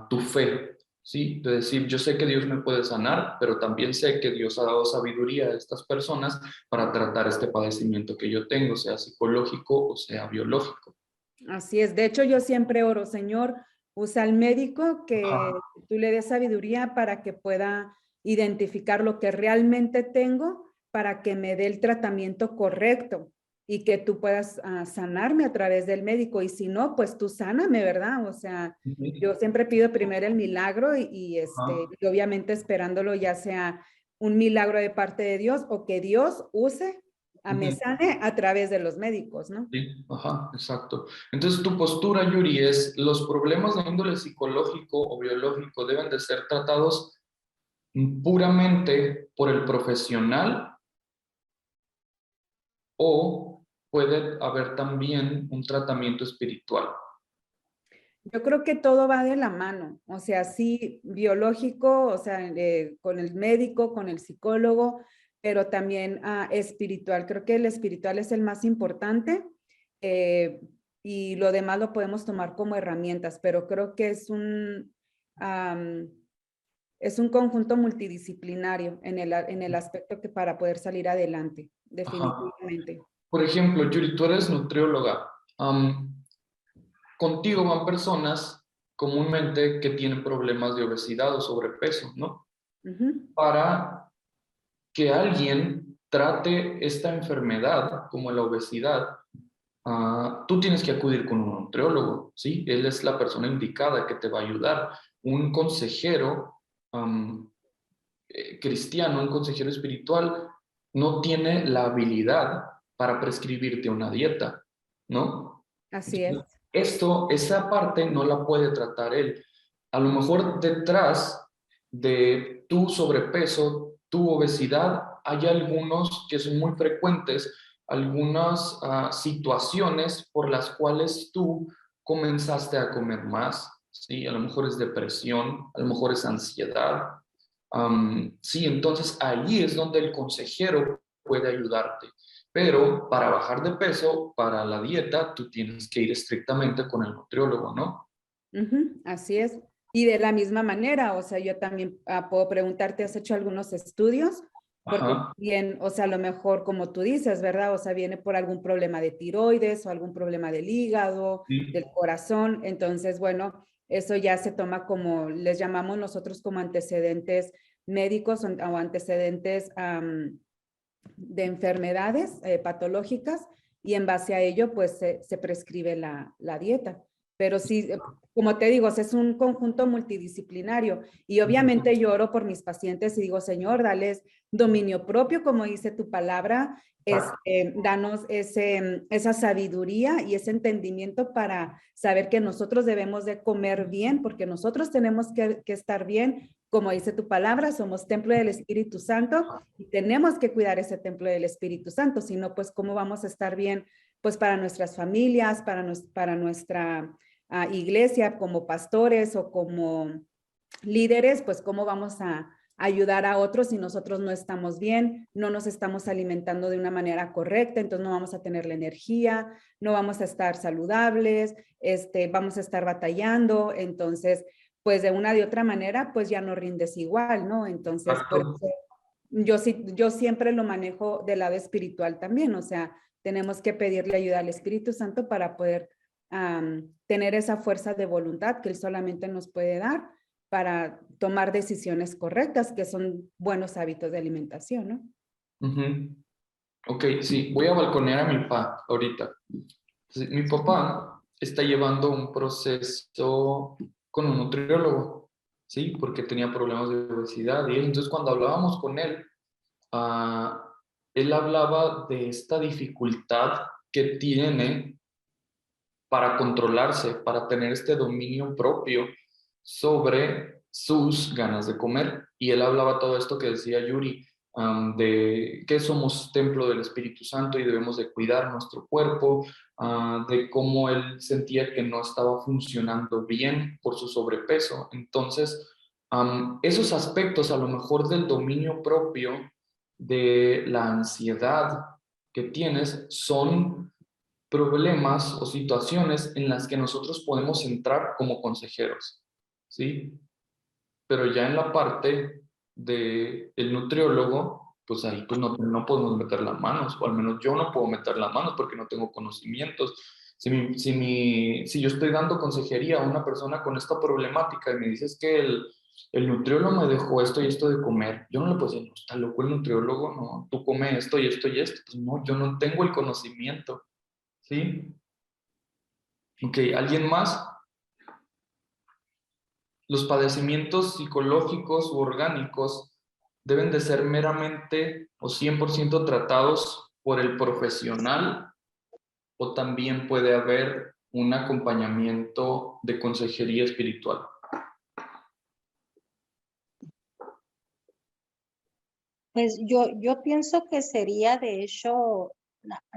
tu fe, ¿sí? De decir, yo sé que Dios me puede sanar, pero también sé que Dios ha dado sabiduría a estas personas para tratar este padecimiento que yo tengo, sea psicológico o sea biológico. Así es. De hecho, yo siempre oro, Señor, usa al médico que Ajá. tú le des sabiduría para que pueda identificar lo que realmente tengo para que me dé el tratamiento correcto y que tú puedas sanarme a través del médico. Y si no, pues tú sáname, ¿verdad? O sea, yo Ujú. siempre pido primero el milagro Ajá. y obviamente esperándolo ya sea un milagro de parte de Dios o que Dios use a me Ujú. sane a través de los médicos, ¿no? Sí, ajá, exacto. Entonces, tu postura, Yuri, es los problemas de índole psicológico o biológico deben de ser tratados puramente por el profesional o puede haber también un tratamiento espiritual. Yo creo que todo va de la mano, o sea, sí, biológico, o sea, con el médico, con el psicólogo, pero también espiritual. Creo que el espiritual es el más importante eh, y lo demás lo podemos tomar como herramientas, pero creo que es un conjunto multidisciplinario en el aspecto que para poder salir adelante, Ajá. definitivamente. Por ejemplo, Yuri, tú eres nutrióloga. Contigo van personas comúnmente que tienen problemas de obesidad o sobrepeso, ¿no? Ujú. Para que alguien trate esta enfermedad como la obesidad, tú tienes que acudir con un nutriólogo, ¿sí? Él es la persona indicada que te va a ayudar. Un consejero cristiano, un consejero espiritual, no tiene la habilidad para prescribirte una dieta, ¿no? Así es. Entonces, esa parte no la puede tratar él. A lo mejor detrás de tu sobrepeso, tu obesidad, hay algunos que son muy frecuentes, algunas situaciones por las cuales tú comenzaste a comer más, ¿sí? A lo mejor es depresión, a lo mejor es ansiedad. Sí, entonces ahí es donde el consejero puede ayudarte. Pero para bajar de peso, para la dieta, tú tienes que ir estrictamente con el nutriólogo, ¿no? Ujú, así es. Y de la misma manera, o sea, yo también puedo preguntarte, ¿has hecho algunos estudios? Porque Ajá, bien, o sea, a lo mejor como tú dices, ¿verdad? O sea, viene por algún problema de tiroides o algún problema del hígado, del sí, corazón. Entonces, bueno, eso ya se toma como, les llamamos nosotros como antecedentes médicos o antecedentes de enfermedades patológicas, y en base a ello pues se prescribe la dieta. Pero sí, como te digo, es un conjunto multidisciplinario, y obviamente yo oro por mis pacientes y digo, Señor, dales dominio propio, como dice tu palabra, danos esa sabiduría y ese entendimiento para saber que nosotros debemos de comer bien, porque nosotros tenemos que estar bien. Como dice tu palabra, somos templo del Espíritu Santo y tenemos que cuidar ese templo del Espíritu Santo, si no, pues cómo vamos a estar bien, pues para nuestras familias, para nuestra iglesia, como pastores o como líderes, pues cómo vamos a ayudar a otros si nosotros no estamos bien, no nos estamos alimentando de una manera correcta, entonces no vamos a tener la energía, no vamos a estar saludables, vamos a estar batallando, entonces pues de una de otra manera pues ya no rindes igual, ¿no? Entonces pues, yo siempre lo manejo del lado espiritual también, o sea, tenemos que pedirle ayuda al Espíritu Santo para poder tener esa fuerza de voluntad que Él solamente nos puede dar para tomar decisiones correctas, que son buenos hábitos de alimentación, ¿no? Ok, sí, voy a balconear a mi papá ahorita. Entonces, mi papá está llevando un proceso con un nutriólogo, ¿sí? Porque tenía problemas de obesidad y entonces cuando hablábamos con él, él hablaba de esta dificultad que tiene para controlarse, para tener este dominio propio sobre sus ganas de comer. Y él hablaba todo esto que decía Yuri, de que somos templo del Espíritu Santo y debemos de cuidar nuestro cuerpo, de cómo él sentía que no estaba funcionando bien por su sobrepeso. Entonces, esos aspectos a lo mejor del dominio propio, de la ansiedad que tienes, son problemas o situaciones en las que nosotros podemos entrar como consejeros, ¿sí? Pero ya en la parte del nutriólogo, pues ahí pues no podemos meter las manos, o al menos yo no puedo meter las manos porque no tengo conocimientos. Si yo estoy dando consejería a una persona con esta problemática y me dices que el nutriólogo me dejó esto y esto de comer, yo no le puedo decir, no, está loco el nutriólogo, no, tú come esto y esto y esto. Pues no, yo no tengo el conocimiento, ¿sí? Ok, ¿alguien más? Los padecimientos psicológicos u orgánicos deben de ser meramente o 100% tratados por el profesional, o también puede haber un acompañamiento de consejería espiritual. Pues yo pienso que sería de hecho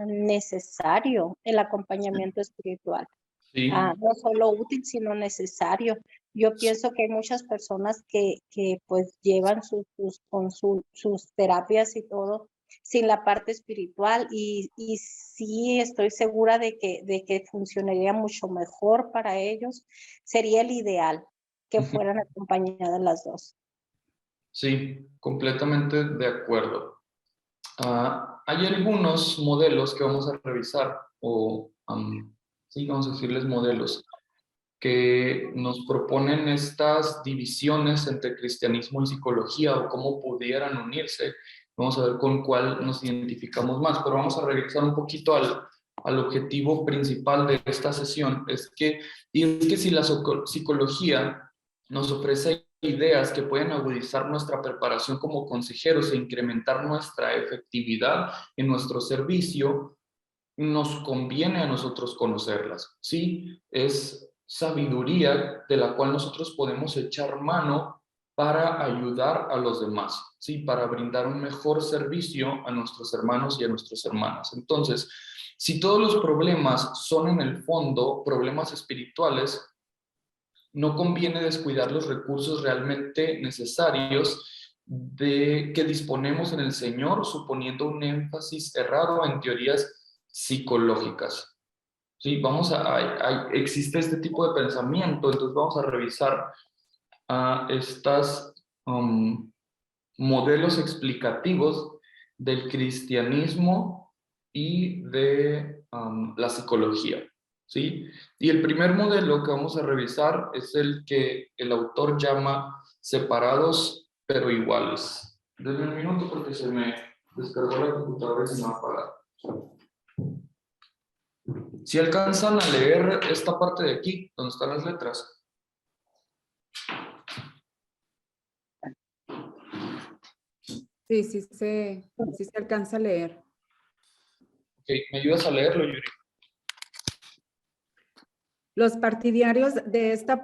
necesario el acompañamiento espiritual. Sí. No solo útil, sino necesario. Yo pienso que hay muchas personas que pues llevan sus terapias y todo sin la parte espiritual, y sí estoy segura de que funcionaría mucho mejor para ellos. Sería el ideal que fueran acompañadas las dos. Sí, completamente de acuerdo. Hay algunos modelos que vamos a revisar, o sí, vamos a decirles modelos, que nos proponen estas divisiones entre cristianismo y psicología o cómo pudieran unirse. Vamos a ver con cuál nos identificamos más, pero vamos a regresar un poquito al objetivo principal de esta sesión. Es que si la psicología nos ofrece ideas que pueden agudizar nuestra preparación como consejeros e incrementar nuestra efectividad en nuestro servicio, nos conviene a nosotros conocerlas, ¿sí? Es sabiduría de la cual nosotros podemos echar mano para ayudar a los demás, ¿sí? Para brindar un mejor servicio a nuestros hermanos y a nuestras hermanas. Entonces, si todos los problemas son en el fondo problemas espirituales, no conviene descuidar los recursos realmente necesarios que disponemos en el Señor, suponiendo un énfasis errado en teorías psicológicas. Sí, existe este tipo de pensamiento, entonces vamos a revisar estos modelos explicativos del cristianismo y de la psicología. ¿sí? Y el primer modelo que vamos a revisar es el que el autor llama separados pero iguales. Denme un minuto porque se me descargó la computadora y se me va a apagar. Si alcanzan a leer esta parte de aquí, donde están las letras. Sí se alcanza a leer. Ok, ¿me ayudas a leerlo, Yuri? Los partidarios de esta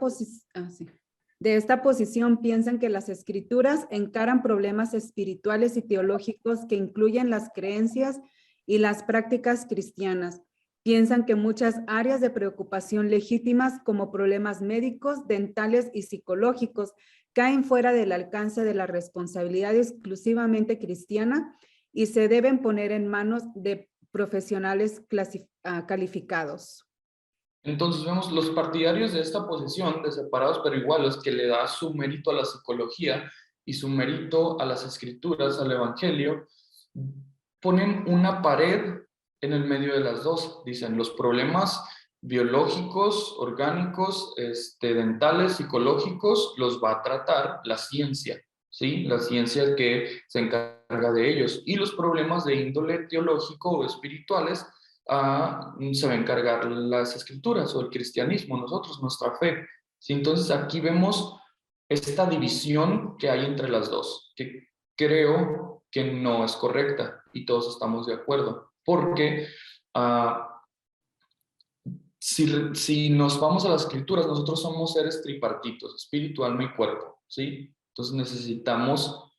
posición piensan que las escrituras encaran problemas espirituales y teológicos que incluyen las creencias y las prácticas cristianas. Piensan que muchas áreas de preocupación legítimas como problemas médicos, dentales y psicológicos caen fuera del alcance de la responsabilidad exclusivamente cristiana y se deben poner en manos de profesionales calificados. Entonces vemos los partidarios de esta posición de separados pero iguales, que le da su mérito a la psicología y su mérito a las escrituras, al evangelio, ponen una pared en el medio de las dos. Dicen, los problemas biológicos, orgánicos, dentales, psicológicos, los va a tratar la ciencia, ¿sí? La ciencia que se encarga de ellos. Y los problemas de índole teológico o espirituales, se va a encargar las escrituras o el cristianismo, nosotros, nuestra fe. ¿Sí? Entonces aquí vemos esta división que hay entre las dos, que creo que no es correcta y todos estamos de acuerdo, porque si nos vamos a las escrituras, nosotros somos seres tripartitos, espíritu, alma y cuerpo, ¿sí? Entonces necesitamos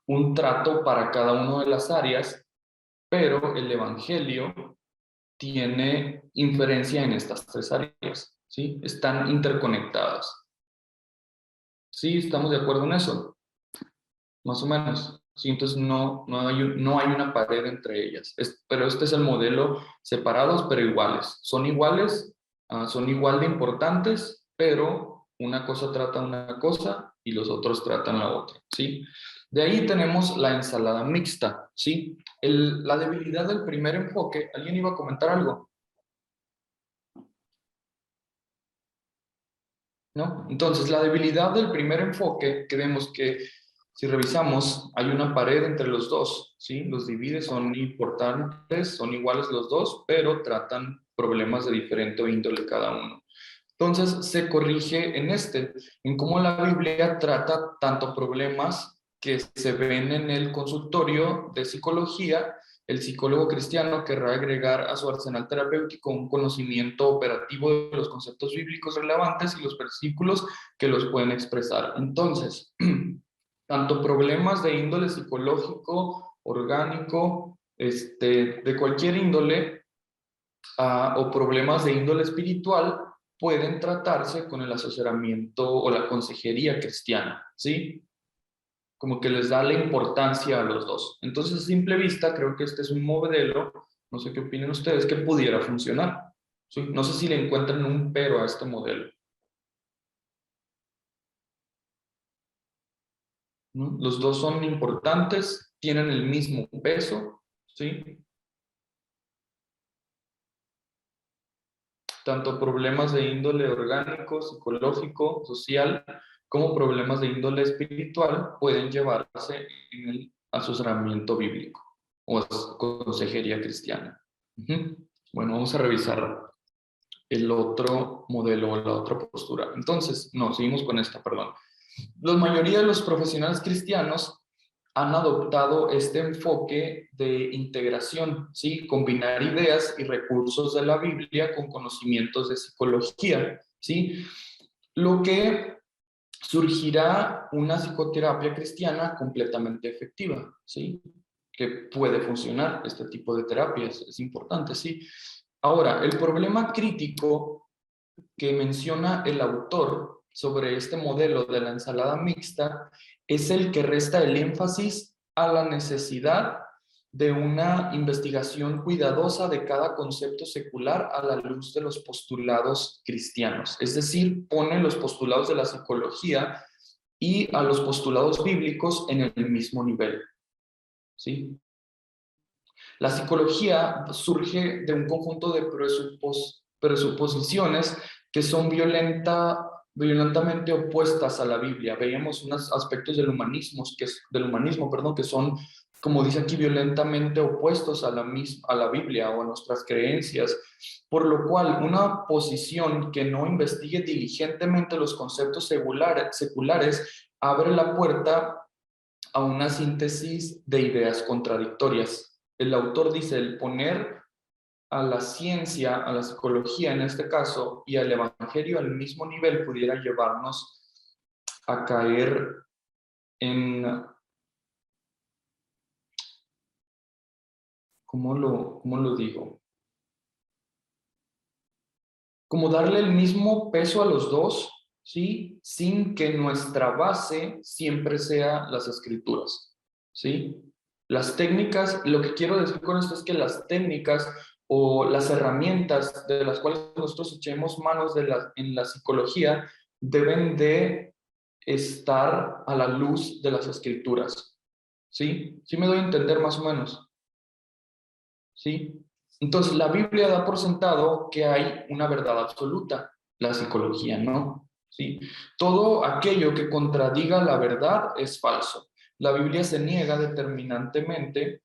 un trato para cada una de las áreas, pero el evangelio tiene inferencia en estas tres áreas, ¿sí? Están interconectadas. ¿Sí? ¿Estamos de acuerdo en eso? Más o menos. Sí, entonces no hay una pared entre ellas. Pero este es el modelo separados pero iguales. Son iguales, son igual de importantes, pero una cosa trata una cosa y los otros tratan la otra, ¿sí? De ahí tenemos la ensalada mixta, ¿sí? La debilidad del primer enfoque, ¿alguien iba a comentar algo? ¿No? Entonces, la debilidad del primer enfoque, que vemos que si revisamos, hay una pared entre los dos, ¿sí? Los divide, son importantes, son iguales los dos, pero tratan problemas de diferente índole cada uno. Entonces, se corrige en cómo la Biblia trata tanto problemas que se ven en el consultorio de psicología. El psicólogo cristiano querrá agregar a su arsenal terapéutico un conocimiento operativo de los conceptos bíblicos relevantes y los versículos que los pueden expresar. Entonces, tanto problemas de índole psicológico, orgánico, de cualquier índole, o problemas de índole espiritual, pueden tratarse con el asesoramiento o la consejería cristiana, ¿sí? Como que les da la importancia a los dos. Entonces, a simple vista, creo que este es un modelo, no sé qué opinan ustedes, que pudiera funcionar, ¿sí? No sé si le encuentran un pero a este modelo. ¿No? Los dos son importantes, tienen el mismo peso, ¿sí? Tanto problemas de índole orgánico, psicológico, social, como problemas de índole espiritual pueden llevarse en el asesoramiento bíblico o consejería cristiana. Bueno, vamos a revisar el otro modelo o la otra postura. Entonces, no, seguimos con esta, perdón. La mayoría de los profesionales cristianos han adoptado este enfoque de integración, ¿sí? Combinar ideas y recursos de la Biblia con conocimientos de psicología, ¿sí? Lo que surgirá una psicoterapia cristiana completamente efectiva, ¿sí? Que puede funcionar este tipo de terapias, es importante, ¿sí? Ahora, el problema crítico que menciona el autor sobre este modelo de la ensalada mixta es el que resta el énfasis a la necesidad de una investigación cuidadosa de cada concepto secular a la luz de los postulados cristianos. Es decir, pone los postulados de la psicología y a los postulados bíblicos en el mismo nivel, ¿sí? La psicología surge de un conjunto de presuposiciones que son violentamente opuestas a la Biblia. Veíamos unos aspectos del humanismo, que son, como dice aquí, violentamente opuestos a la Biblia o a nuestras creencias, por lo cual una posición que no investigue diligentemente los conceptos seculares abre la puerta a una síntesis de ideas contradictorias. El autor dice, el poner a la ciencia, a la psicología en este caso, y al evangelio al mismo nivel pudiera llevarnos a caer en, ¿cómo lo digo? Como darle el mismo peso a los dos, ¿sí? Sin que nuestra base siempre sea las escrituras, ¿sí? Las técnicas, lo que quiero decir con esto es que las técnicas o las herramientas de las cuales nosotros echemos manos en la psicología deben de estar a la luz de las escrituras, ¿sí? ¿Sí me doy a entender más o menos? ¿Sí? Entonces, la Biblia da por sentado que hay una verdad absoluta, la psicología no, ¿sí? Todo aquello que contradiga la verdad es falso. La Biblia se niega terminantemente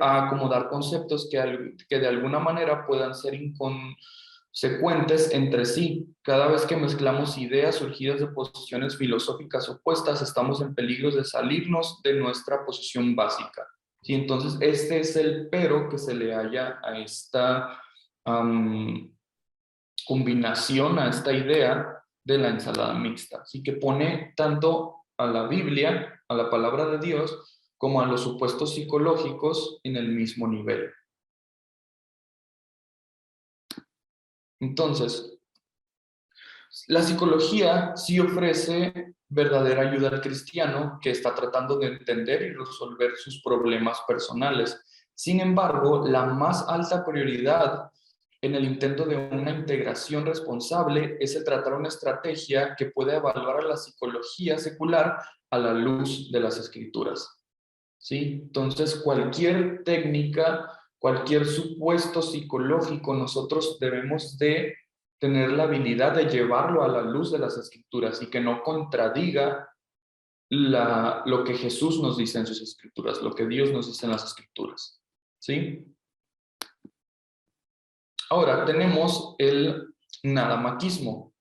a acomodar conceptos que de alguna manera puedan ser inconsecuentes entre sí. Cada vez que mezclamos ideas surgidas de posiciones filosóficas opuestas, estamos en peligro de salirnos de nuestra posición básica. ¿Sí? Entonces, este es el pero que se le halla a esta combinación, a esta idea de la ensalada mixta. Así que pone tanto a la Biblia, a la palabra de Dios, como a los supuestos psicológicos en el mismo nivel. Entonces, la psicología sí ofrece verdadera ayuda al cristiano que está tratando de entender y resolver sus problemas personales. Sin embargo, la más alta prioridad en el intento de una integración responsable es el tratar una estrategia que puede evaluar a la psicología secular a la luz de las escrituras. ¿Sí? Entonces, cualquier técnica, cualquier supuesto psicológico, nosotros debemos de tener la habilidad de llevarlo a la luz de las escrituras y que no contradiga lo que Jesús nos dice en sus escrituras, lo que Dios nos dice en las escrituras. ¿Sí? Ahora tenemos el nadamaquismo,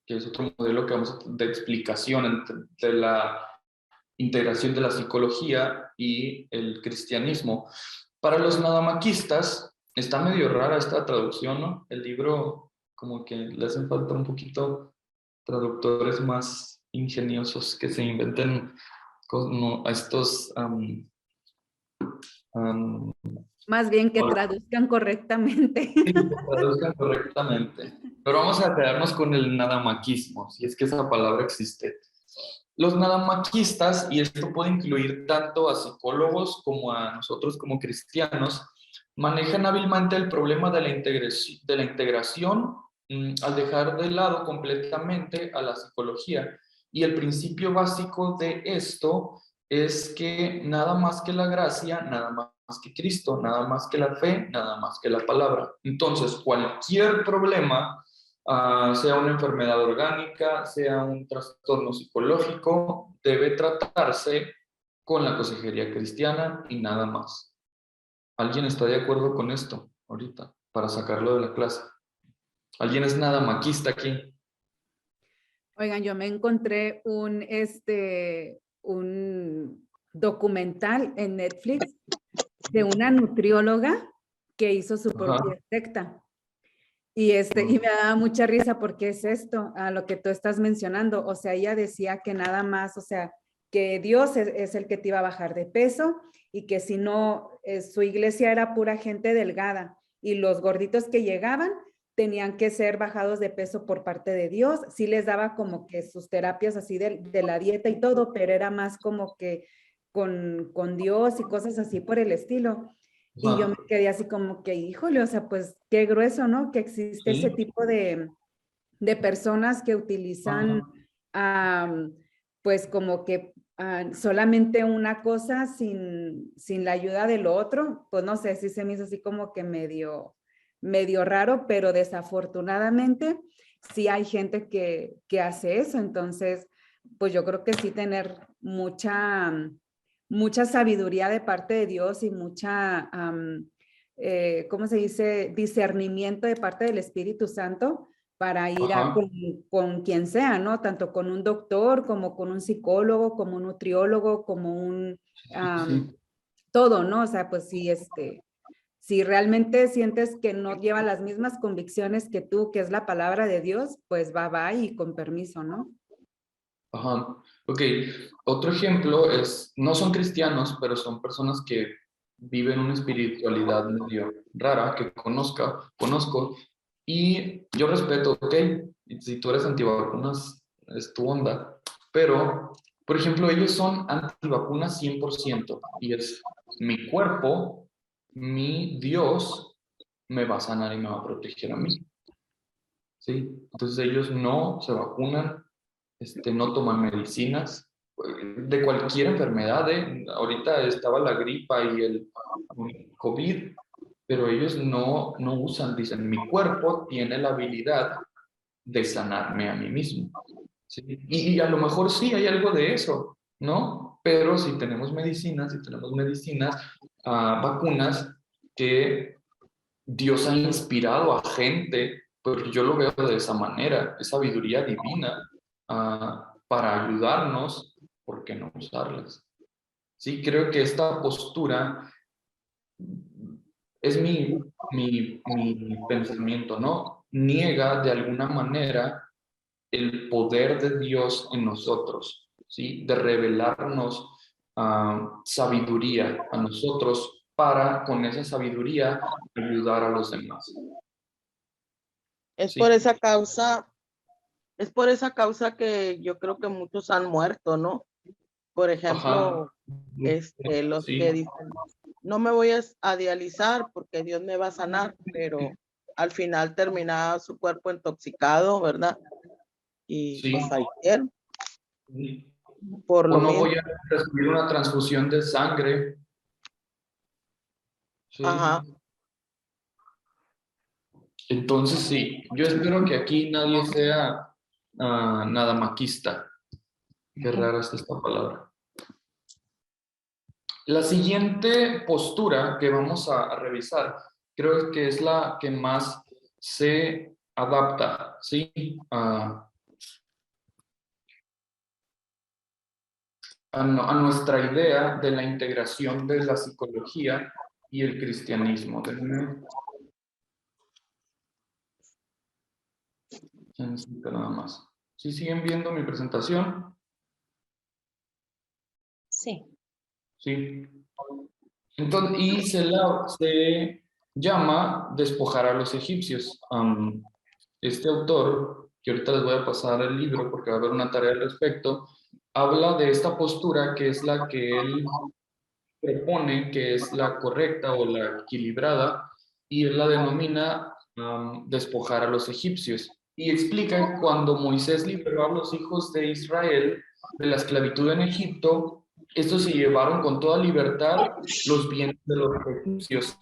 que es otro modelo que vamos de explicación de la integración de la psicología y el cristianismo. Para los nadamaquistas, está medio rara esta traducción, ¿no? El libro, como que le hacen falta un poquito traductores más ingeniosos que se inventen como a estos... Más bien que traduzcan correctamente. Sí, que traduzcan correctamente. Pero vamos a quedarnos con el nadamaquismo, si es que esa palabra existe. Los nadamaquistas, y esto puede incluir tanto a psicólogos como a nosotros como cristianos, manejan hábilmente el problema de la integración al dejar de lado completamente a la psicología. Y el principio básico de esto es que nada más que la gracia, nada más que Cristo, nada más que la fe, nada más que la palabra. Entonces, cualquier problema, sea una enfermedad orgánica, sea un trastorno psicológico, debe tratarse con la consejería cristiana y nada más. ¿Alguien está de acuerdo con esto ahorita para sacarlo de la clase? ¿Alguien es nadamaquista aquí? Oigan, yo me encontré un documental en Netflix de una nutrióloga que hizo su propia secta. Y me daba mucha risa porque es esto, a lo que tú estás mencionando. O sea, ella decía que nada más, o sea, que Dios es el que te iba a bajar de peso y que si no, su iglesia era pura gente delgada y los gorditos que llegaban tenían que ser bajados de peso por parte de Dios. Sí les daba como que sus terapias así de la dieta y todo, pero era más como que con Dios y cosas así por el estilo. Y yo me quedé así como que, híjole, o sea, pues qué grueso, ¿no? Que existe ese tipo de personas que utilizan pues como que solamente una cosa sin la ayuda del otro, pues no sé, sí se me hizo así como que medio raro, pero desafortunadamente sí hay gente que hace eso. Entonces, pues yo creo que sí tener mucha sabiduría de parte de Dios y mucha, ¿cómo se dice? Discernimiento de parte del Espíritu Santo para ir con quien sea, ¿no? Tanto con un doctor, como con un psicólogo, como un nutriólogo, como un, todo, ¿no? O sea, pues sí, si realmente sientes que no lleva las mismas convicciones que tú, que es la palabra de Dios, pues va y con permiso, ¿no? Ajá. Ok, otro ejemplo es, no son cristianos, pero son personas que viven una espiritualidad medio rara que conozco, y yo respeto, ok, si tú eres antivacunas, es tu onda, pero, por ejemplo, ellos son antivacunas 100%, y es mi cuerpo, mi Dios, me va a sanar y me va a proteger a mí, ¿sí? Entonces ellos no se vacunan, no toman medicinas de cualquier enfermedad, ¿eh? Ahorita estaba la gripa y el COVID, pero ellos no usan, dicen, mi cuerpo tiene la habilidad de sanarme a mí mismo, ¿sí? Y a lo mejor sí hay algo de eso, ¿no? Pero si tenemos medicinas, vacunas que Dios ha inspirado a gente, porque yo lo veo de esa manera, es sabiduría divina, para ayudarnos, ¿por qué no usarlas? Sí, creo que esta postura es mi pensamiento, ¿no? Niega de alguna manera el poder de Dios en nosotros, ¿sí? De revelarnos sabiduría a nosotros para, con esa sabiduría, ayudar a los demás. Es Sí. por esa causa que yo creo que muchos han muerto, ¿no? Por ejemplo, los Sí. que dicen, no me voy a dializar porque Dios me va a sanar, pero al final terminaba su cuerpo intoxicado, ¿verdad? Y Sí. pues fallecieron. Sí. Por O lo no mismo. voy a recibir una transfusión de sangre. Sí. Ajá. Entonces, sí, yo espero que aquí nadie sea nada maquista. Qué rara es esta palabra. La siguiente postura que vamos a revisar, creo que es la que más se adapta, ¿sí? A nuestra idea de la integración de la psicología y el cristianismo. Déjenme nada más. ¿Sí siguen viendo mi presentación? Sí. Sí. Entonces, y se llama despojar a los egipcios. Este autor, que ahorita les voy a pasar el libro porque va a haber una tarea al respecto, habla de esta postura que es la que él propone que es la correcta o la equilibrada, y él la denomina despojar a los egipcios. Y explica cuando Moisés liberó a los hijos de Israel de la esclavitud en Egipto, estos se llevaron con toda libertad los bienes de los egipcios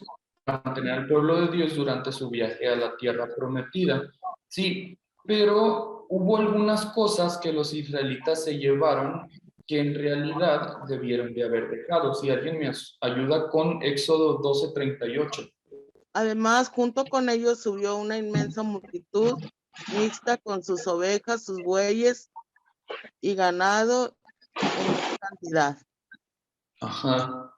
para mantener al pueblo de Dios durante su viaje a la tierra prometida. Sí, pero hubo algunas cosas que los israelitas se llevaron que en realidad debieron de haber dejado. Si alguien me ayuda con Éxodo 12:38. Además, junto con ellos subió una inmensa multitud mixta con sus ovejas, sus bueyes y ganado en gran cantidad. Ajá.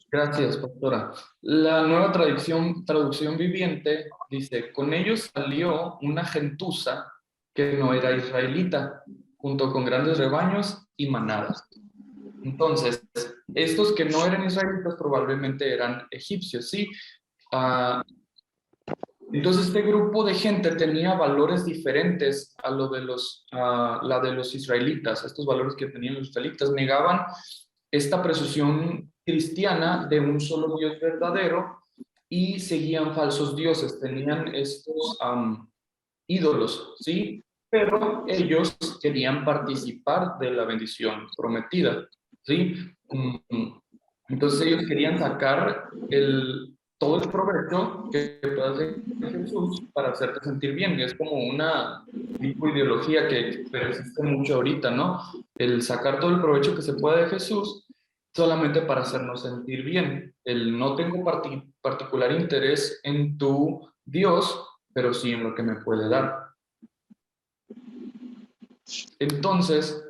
Gracias, pastora. La nueva traducción viviente dice, con ellos salió una gentuza que no era israelita, junto con grandes rebaños y manadas. Entonces, estos que no eran israelitas probablemente eran egipcios, ¿sí? Entonces, este grupo de gente tenía valores diferentes a la de los israelitas, estos valores que tenían los israelitas. Negaban esta presunción cristiana de un solo Dios verdadero y seguían falsos dioses, tenían estos ídolos, ¿sí? pero ellos querían participar de la bendición prometida, ¿sí? Entonces ellos querían sacar todo el provecho que puede hacer Jesús para hacerte sentir bien. Es como una tipo ideología que persiste mucho ahorita, ¿no? El sacar todo el provecho que se puede de Jesús solamente para hacernos sentir bien. El no tengo particular interés en tu Dios, pero sí en lo que me puede dar. Entonces,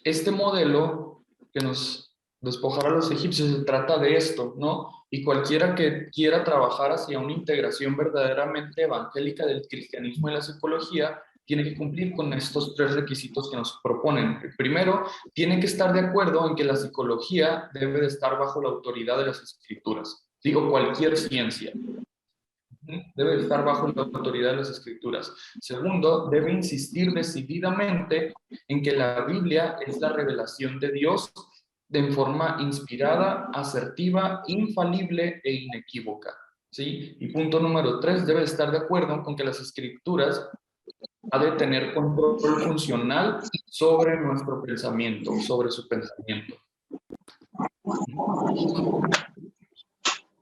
este modelo que nos despojara a los egipcios se trata de esto, ¿no? Y cualquiera que quiera trabajar hacia una integración verdaderamente evangélica del cristianismo y la psicología, tiene que cumplir con estos 3 requisitos que nos proponen. El primero, tiene que estar de acuerdo en que la psicología debe de estar bajo la autoridad de las escrituras. Digo, cualquier ciencia debe estar bajo la autoridad de las escrituras. Segundo, debe insistir decididamente en que la Biblia es la revelación de Dios de forma inspirada, asertiva, infalible e inequívoca. ¿Sí? Y punto número 3, debe estar de acuerdo con que las escrituras ha de tener control funcional sobre nuestro pensamiento, sobre su pensamiento.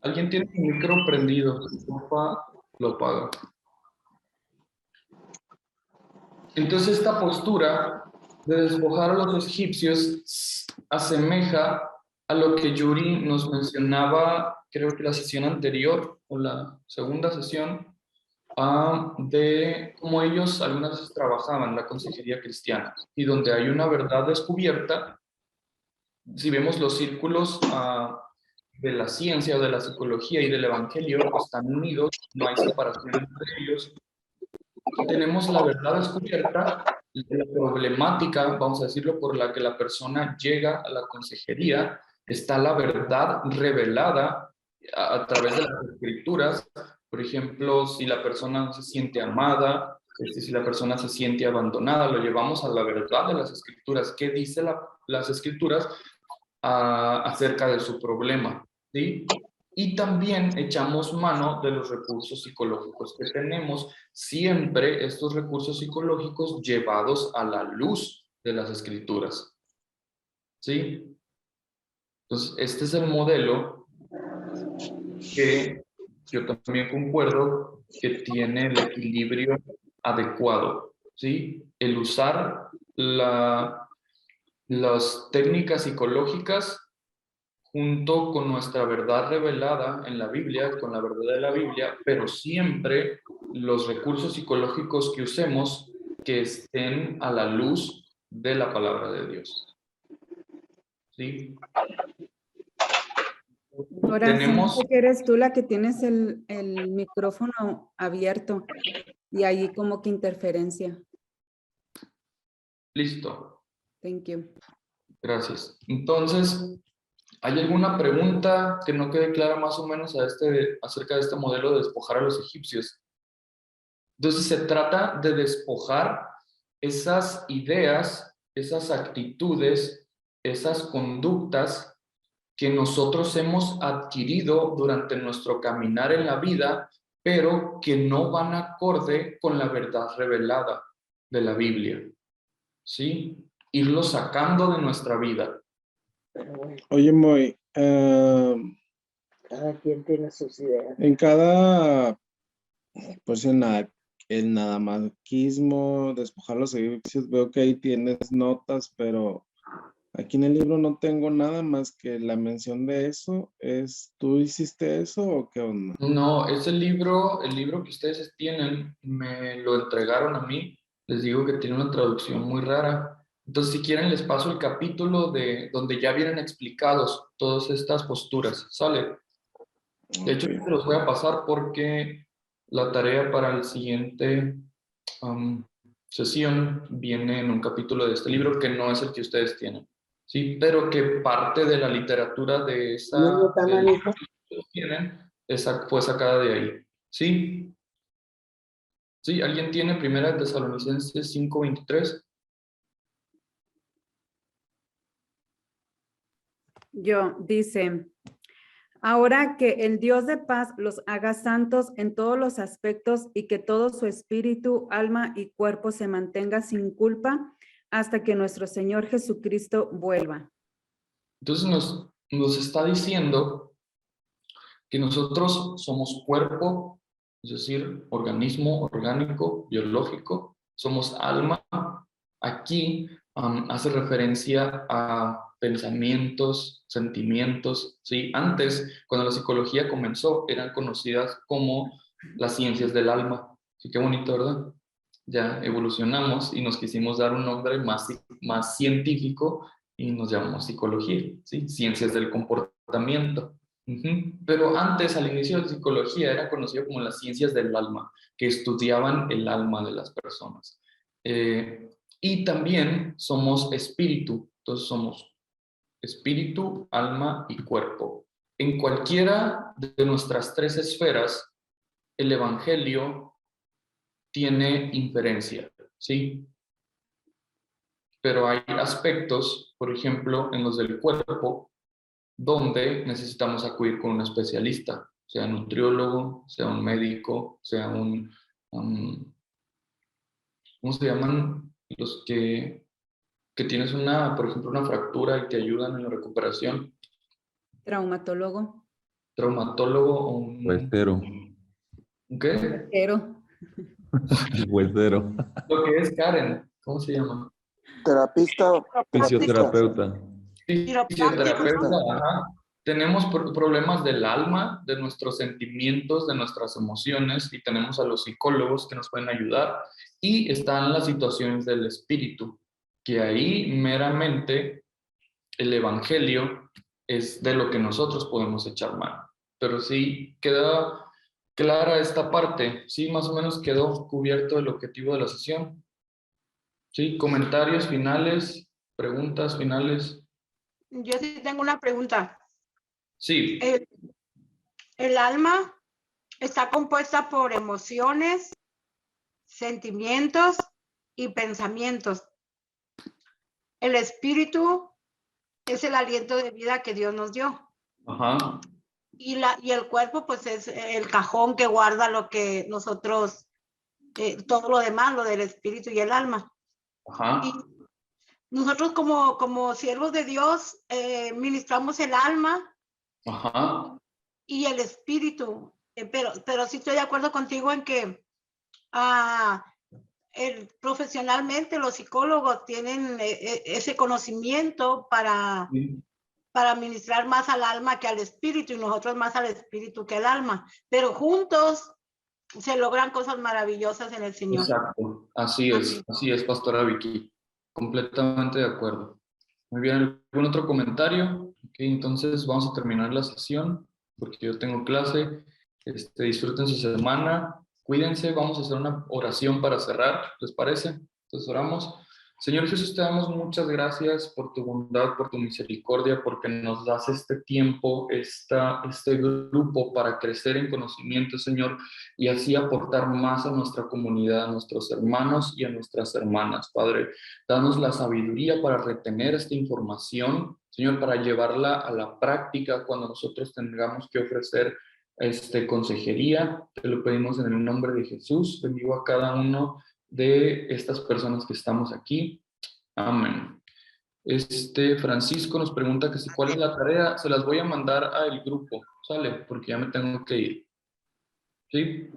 ¿Alguien tiene un micro prendido? Porfa, lo apaga. Entonces esta postura de despojar a los egipcios asemeja a lo que Yuri nos mencionaba, creo que la sesión anterior o la segunda sesión, de cómo ellos algunas veces trabajaban la consejería cristiana y donde hay una verdad descubierta. Si vemos los círculos de la ciencia, de la psicología y del evangelio, están unidos, no hay separación entre ellos. Tenemos la verdad descubierta, la problemática, vamos a decirlo, por la que la persona llega a la consejería, está la verdad revelada a través de las escrituras. Por ejemplo, si la persona no se siente amada, si la persona se siente abandonada, lo llevamos a la verdad de las escrituras. ¿Qué dice las escrituras acerca de su problema? ¿Sí? Y también echamos mano de los recursos psicológicos que tenemos, siempre estos recursos psicológicos llevados a la luz de las escrituras. ¿Sí? Entonces, este es el modelo que yo también concuerdo que tiene el equilibrio adecuado. ¿Sí? El usar las técnicas psicológicas junto con nuestra verdad revelada en la Biblia, con la verdad de la Biblia, pero siempre los recursos psicológicos que usemos que estén a la luz de la palabra de Dios. ¿Sí? Ahora, Tenemos... que eres tú la que tienes el micrófono abierto y ahí como que interferencia. Listo. Thank you. Gracias. Entonces, ¿hay alguna pregunta que no quede clara más o menos acerca de este modelo de despojar a los egipcios? Entonces se trata de despojar esas ideas, esas actitudes, esas conductas que nosotros hemos adquirido durante nuestro caminar en la vida, pero que no van acorde con la verdad revelada de la Biblia. ¿Sí? Irlo sacando de nuestra vida. Oye, Moy, cada quien tiene sus ideas. En cada, pues en el nadamaquismo, despojar los egipcios, veo que ahí tienes notas, pero aquí en el libro no tengo nada más que la mención de eso. ¿Tú hiciste eso o qué onda? No, ese libro, el libro que ustedes tienen, me lo entregaron a mí. Les digo que tiene una traducción muy rara. Entonces, si quieren, les paso el capítulo de donde ya vienen explicados todas estas posturas. ¿Sale? De hecho, se los voy a pasar porque la tarea para la siguiente sesión viene en un capítulo de este libro que no es el que ustedes tienen. Sí, pero que parte de la literatura de esa... tienen, fue sacada de ahí. ¿Sí? ¿Sí? ¿Alguien tiene Primera de Tesalonicenses 5:23? Dice, Ahora que el Dios de paz los haga santos en todos los aspectos y que todo su espíritu, alma y cuerpo se mantenga sin culpa hasta que nuestro Señor Jesucristo vuelva. Entonces nos está diciendo que nosotros somos cuerpo, es decir, organismo orgánico, biológico, somos alma. Aquí hace referencia a pensamientos, sentimientos, ¿sí? Antes, cuando la psicología comenzó, eran conocidas como las ciencias del alma. Sí, qué bonito, ¿verdad? Ya evolucionamos y nos quisimos dar un nombre más científico y nos llamamos psicología, ¿sí? Ciencias del comportamiento. Pero antes, al inicio de la psicología, era conocido como las ciencias del alma, que estudiaban el alma de las personas. Y también somos espíritu, entonces somos espíritu, alma y cuerpo. En cualquiera de nuestras tres esferas, el evangelio tiene inferencia, ¿sí? Pero hay aspectos, por ejemplo, en los del cuerpo, donde necesitamos acudir con un especialista, sea nutriólogo, sea un médico, sea un ¿cómo se llaman los que tienes por ejemplo, una fractura y te ayudan en la recuperación? Traumatólogo. Traumatólogo o Huesero. ¿un qué? Pero Huesero. Lo que es Karen, ¿cómo se llama? Terapista. Fisioterapeuta. Fisioterapeuta, ajá. Tenemos problemas del alma, de nuestros sentimientos, de nuestras emociones, y tenemos a los psicólogos que nos pueden ayudar, y están las situaciones del espíritu, que ahí meramente el evangelio es de lo que nosotros podemos echar mano. Pero sí queda clara esta parte, sí, más o menos quedó cubierto el objetivo de la sesión. Sí, comentarios finales, preguntas finales. Yo sí tengo una pregunta. Sí. El alma está compuesta por emociones, sentimientos y pensamientos. El espíritu es el aliento de vida que Dios nos dio. Ajá. Y el cuerpo, pues, es el cajón que guarda lo que nosotros, todo lo demás, lo del espíritu y el alma. Ajá. Y nosotros como siervos de Dios ministramos el alma. Ajá. Y el espíritu, pero sí estoy de acuerdo contigo en que profesionalmente los psicólogos tienen ese conocimiento para ministrar más al alma que al espíritu, y nosotros más al espíritu que al alma, pero juntos se logran cosas maravillosas en el Señor. Exacto, así es, pastora Vicky, completamente de acuerdo. Muy bien, ¿algún otro comentario? Ok, entonces vamos a terminar la sesión, porque yo tengo clase. Disfruten su semana, cuídense, vamos a hacer una oración para cerrar, ¿les parece? Entonces oramos. Señor Jesús, te damos muchas gracias por tu bondad, por tu misericordia, porque nos das este tiempo, este grupo para crecer en conocimiento, Señor, y así aportar más a nuestra comunidad, a nuestros hermanos y a nuestras hermanas. Padre, danos la sabiduría para retener esta información, Señor, para llevarla a la práctica cuando nosotros tengamos que ofrecer consejería. Te lo pedimos en el nombre de Jesús. Bendigo a cada uno de estas personas que estamos aquí. Amén. Francisco nos pregunta que si cuál es la tarea. Se las voy a mandar al grupo, ¿sale? Porque ya me tengo que ir. ¿Sí?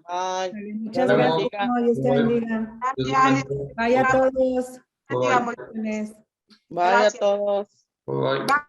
Muchas gracias. Dios te bendiga. Vaya a todos. Bye. Vaya a todos. Bye.